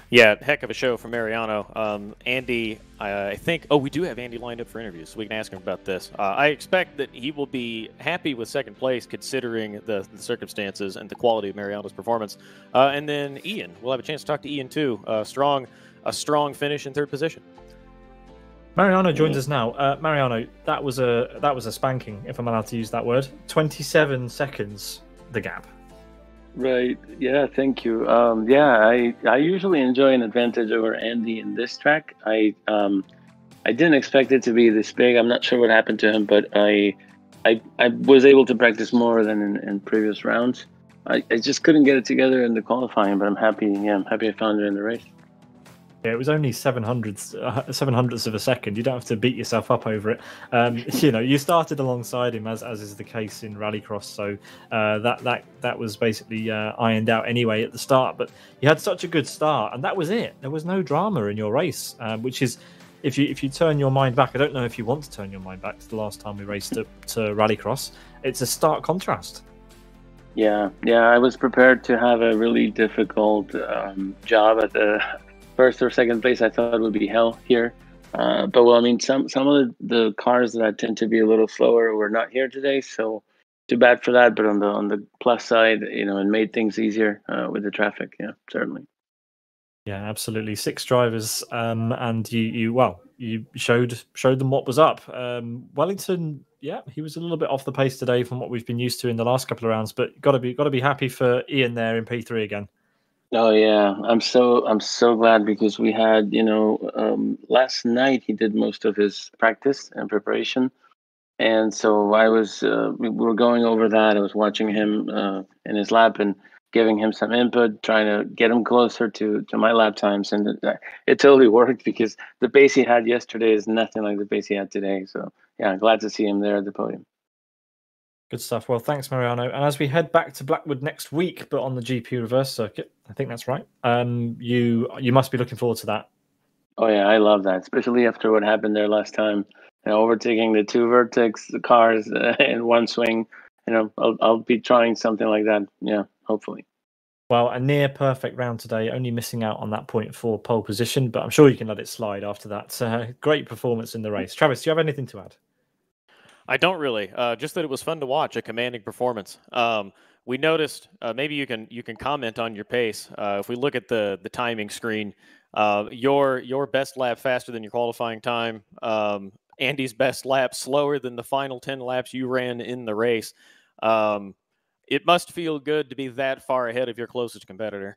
Yeah, heck of a show from Mariano. Andy, I think... Oh, we do have Andy lined up for interviews, so we can ask him about this. I expect that he will be happy with second place considering the circumstances and the quality of Mariano's performance. And then Ian, we'll have a chance to talk to Ian too. A strong finish in third position. Mariano joins us now. Mariano, that was a spanking, if I'm allowed to use that word. 27 seconds, the gap. Right. Yeah. Thank you. I usually enjoy an advantage over Andy in this track. I didn't expect it to be this big. I'm not sure what happened to him, but I was able to practice more than in previous rounds. I just couldn't get it together in the qualifying, but I'm happy. Yeah, I'm happy I found it in the race. Yeah, it was only 700ths of a second. You don't have to beat yourself up over it. You started alongside him, as is the case in Rallycross, so that was basically ironed out anyway at the start. But you had such a good start, and that was it. There was no drama in your race, which is, if you turn your mind back, I don't know if you want to turn your mind back to the last time we raced to Rallycross. It's a stark contrast. Yeah, I was prepared to have a really difficult job at the first or second place. I thought it would be hell here, some of the cars that I tend to be a little slower were not here today, so too bad for that. But on the plus side, it made things easier with the traffic. Yeah, certainly. Yeah, absolutely. 6 drivers, and you showed them what was up. Wellington, yeah, he was a little bit off the pace today from what we've been used to in the last couple of rounds, but got to be happy for Ian there in P3 again. Oh yeah, I'm so glad, because we had last night he did most of his practice and preparation, and so I was we were going over that. I was watching him in his lap and giving him some input, trying to get him closer to my lap times, and it totally worked, because the pace he had yesterday is nothing like the pace he had today. So yeah, glad to see him there at the podium. Good stuff. Well, thanks, Mariano. And as we head back to Blackwood next week, but on the GP reverse circuit, I think that's right. You must be looking forward to that. Oh yeah, I love that, especially after what happened there last time. Overtaking the 2 Vertex cars in one swing. I'll be trying something like that. Yeah, hopefully. Well, a near perfect round today, only missing out on that point for pole position, but I'm sure you can let it slide after that. Great performance in the race. Travis, do you have anything to add? I don't really. Just that it was fun to watch, a commanding performance. We noticed, maybe you can comment on your pace. If we look at the timing screen, your best lap faster than your qualifying time. Andy's best lap slower than the final 10 laps you ran in the race. It must feel good to be that far ahead of your closest competitor.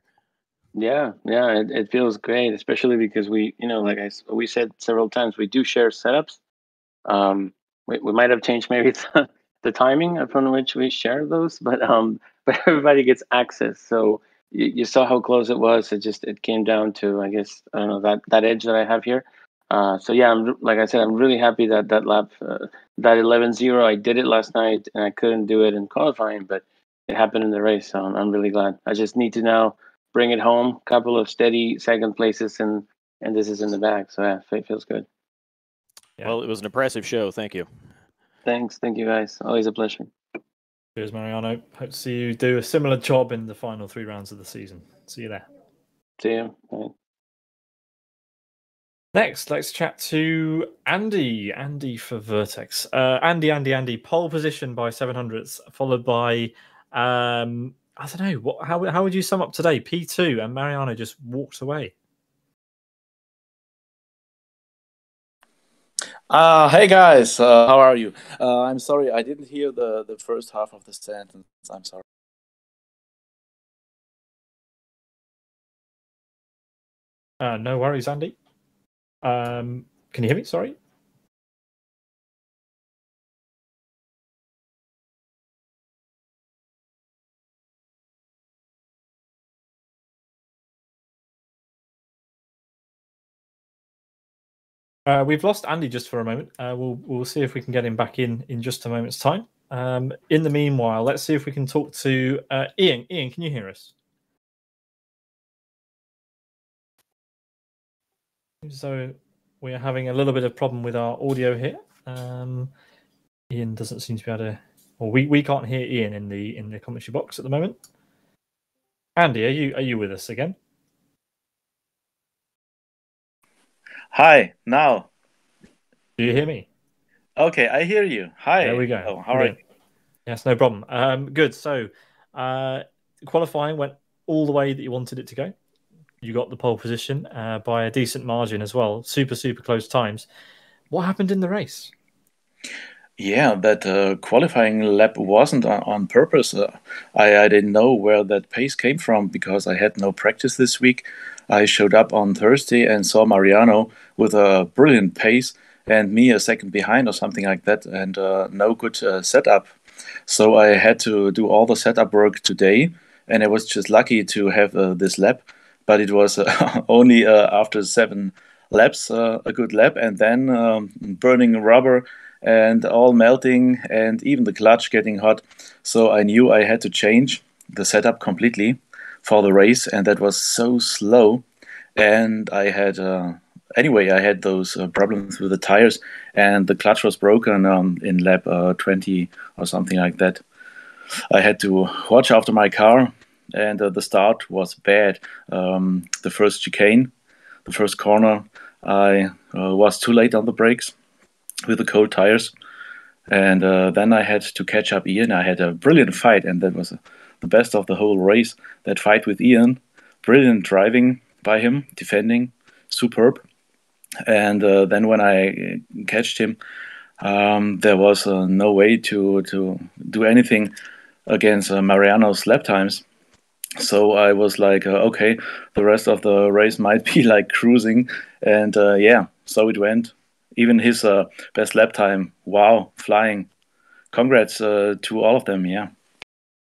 Yeah, it feels great, especially because we said several times, we do share setups. We might have changed maybe the timing upon which we share those, but everybody gets access. So you saw how close it was. It came down to, I guess, I don't know, that edge that I have here. So yeah, like I said, I'm really happy that lap, that 11-0, I did it last night, and I couldn't do it in qualifying, but it happened in the race. So I'm really glad. I just need to now bring it home, couple of steady second places, and this is in the bag. So yeah, it feels good. Yeah. Well, it was an impressive show. Thank you. Thanks. Thank you, guys. Always a pleasure. Cheers, Mariano. Hope to see you do a similar job in the final 3 rounds of the season. See you there. See you. Bye. Next, let's chat to Andy. Andy for Vertex. Andy. Pole position by 700ths, followed by, I don't know, how would you sum up today? P2, and Mariano just walked away. Hey guys, how are you? I'm sorry, I didn't hear the first half of the sentence. I'm sorry. No worries, Andy. Can you hear me? Sorry. We've lost Andy just for a moment. We'll see if we can get him back in just a moment's time. In the meanwhile, let's see if we can talk to Ian. Ian, can you hear us? So we are having a little bit of problem with our audio here. Ian doesn't seem to be able to, or we can't hear Ian in the commentary box at the moment. Andy, are you with us again? Hi, now. Do you hear me? Okay, I hear you. Hi. There we go. Oh, how are you? Yes, no problem. Good. So qualifying went all the way that you wanted it to go. You got the pole position by a decent margin as well. Super close times. What happened in the race? Yeah, that qualifying lap wasn't on purpose. I didn't know where that pace came from because I had no practice this week. I showed up on Thursday and saw Mariano with a brilliant pace and me a second behind or something like that, and no good setup. So I had to do all the setup work today, and I was just lucky to have this lap. But it was only after 7 laps, a good lap, and then burning rubber and all melting, and even the clutch getting hot. So I knew I had to change the setup completely for the race, and that was so slow. And I had anyway, I had those problems with the tires, and the clutch was broken in lap 20 or something like that. I had to watch after my car, and the start was bad. The first chicane, the first corner, I was too late on the brakes with the cold tires. And then I had to catch up Ian. I had a brilliant fight, and that was the best of the whole race. That fight with Ian, brilliant driving by him, defending, superb. And then when I catched him, there was no way to do anything against Mariano's lap times. So I was like, okay, the rest of the race might be like cruising. And yeah, so it went. Even his best lap time, wow, flying. Congrats to all of them, yeah.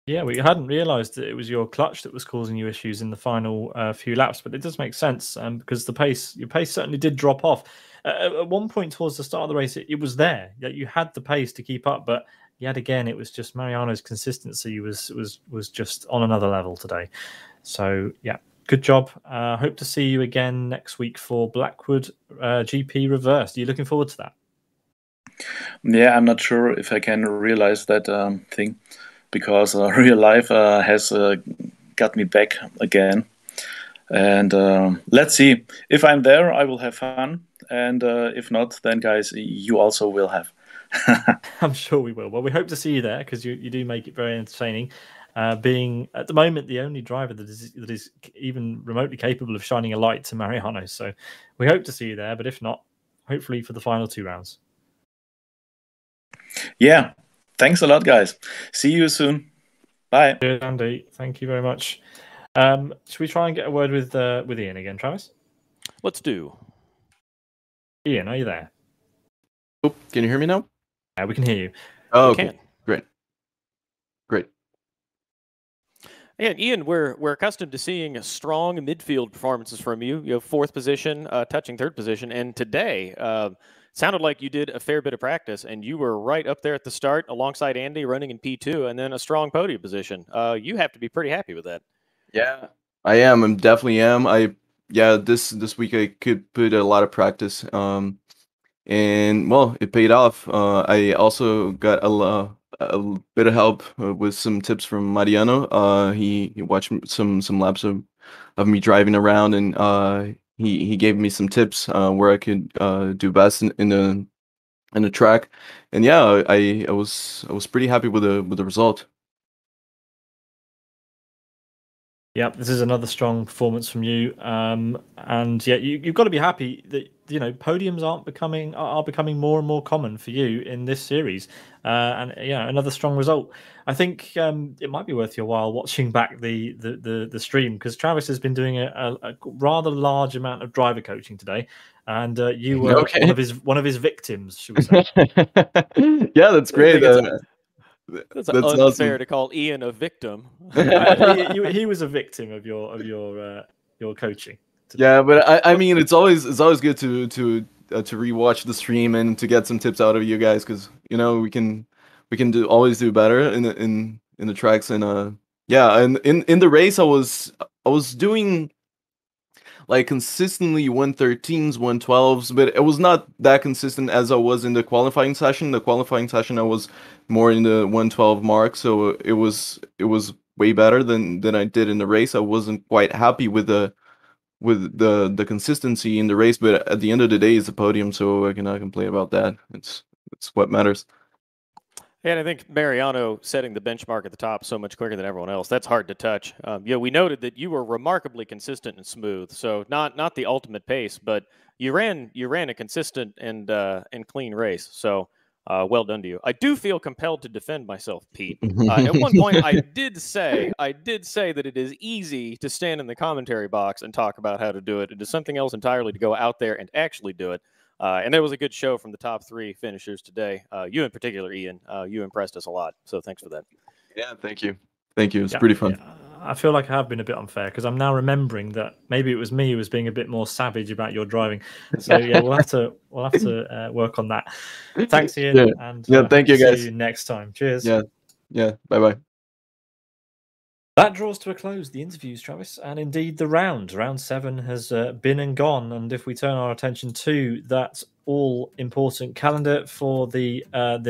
Yeah, we hadn't realised that it was your clutch that was causing you issues in the final few laps, but it does make sense because your pace certainly did drop off. At one point towards the start of the race, it was there. You had the pace to keep up, but yet again, it was just Mariano's consistency was just on another level today. So yeah, good job. Hope to see you again next week for Blackwood GP Reversed. Are you looking forward to that? Yeah, I'm not sure if I can realize that thing because real life has got me back again. And let's see. If I'm there, I will have fun. And if not, then guys, you also will have. I'm sure we will. Well, we hope to see you there because you do make it very entertaining. Being at the moment the only driver that is even remotely capable of shining a light to Mariano. So we hope to see you there. But if not, hopefully for the final 2 rounds. Yeah. Thanks a lot, guys. See you soon. Bye. Good, Andy. Thank you very much. Should we try and get a word with Ian again, Travis? Let's do. Ian, are you there? Oh, can you hear me now? Yeah, we can hear you. Oh, We okay. Great. And Ian, we're accustomed to seeing strong midfield performances from you. You have 4th position, touching 3rd position, and today sounded like you did a fair bit of practice, and you were right up there at the start alongside Andy, running in P2, and then a strong podium position. You have to be pretty happy with that. Yeah, I am. I definitely am. This week I could put a lot of practice. And well, it paid off. I also got a bit of help with some tips from Mariano. He watched some laps of me driving around, and he gave me some tips where I could do best in the track. And yeah, I was pretty happy with the result. Yep, this is another strong performance from you, and yeah, you've got to be happy that podiums are becoming more and more common for you in this series, and yeah, another strong result. I think it might be worth your while watching back the stream because Travis has been doing a rather large amount of driver coaching today, and you were Okay. one of his victims, should we say? Yeah, that's great. That's unfair awesome. to call Ian a victim. He was a victim of your coaching. Yeah, but I mean, it's always good to rewatch the stream and to get some tips out of you guys because we can always do better in the tracks, and yeah, and in the race I was doing like consistently 113s, 112s, but it was not that consistent as I was in the qualifying session. The qualifying session I was more in the 112 mark, so it was way better than I did in the race. I wasn't quite happy with the consistency in the race, but at the end of the day, it's a podium, so I cannot complain about that. It's what matters. And I think Mariano setting the benchmark at the top so much quicker than everyone else, that's hard to touch. We noted that you were remarkably consistent and smooth. So not the ultimate pace, but you ran a consistent and clean race. So well done to you. I do feel compelled to defend myself, Pete. At one point, I did say that it is easy to stand in the commentary box and talk about how to do it. It is something else entirely to go out there and actually do it. And there was a good show from the top 3 finishers today. You in particular, Ian, you impressed us a lot. So thanks for that. Yeah, thank you. Thank you. It's pretty fun. Yeah. I feel like I have been a bit unfair because I'm now remembering that maybe it was me who was being a bit more savage about your driving. So yeah, we'll have to work on that. Thanks, Ian. Yeah. And Thank you, guys. See you next time. Cheers. Yeah. Bye. That draws to a close the interviews, Travis, and indeed the round. Round 7 has been and gone. And if we turn our attention to that all-important calendar for the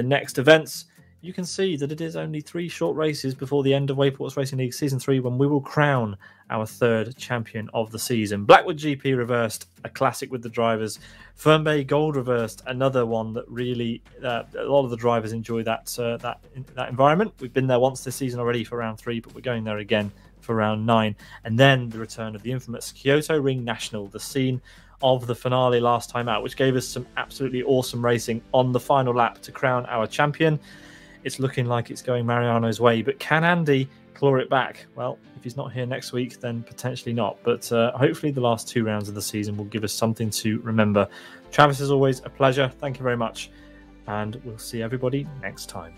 next events, you can see that it is only 3 short races before the end of Wayports Racing League Season 3 when we will crown our 3rd champion of the season. Blackwood GP reversed, a classic with the drivers. Fern Bay Gold reversed, another one that really a lot of the drivers enjoy that environment. We've been there once this season already for round 3, but we're going there again for round 9. And then the return of the infamous Kyoto Ring National, the scene of the finale last time out, which gave us some absolutely awesome racing on the final lap to crown our champion. It's looking like it's going Mariano's way, but can Andy claw it back? Well, if he's not here next week, then potentially not. But hopefully the last 2 rounds of the season will give us something to remember. Travis, as always, a pleasure. Thank you very much. And we'll see everybody next time.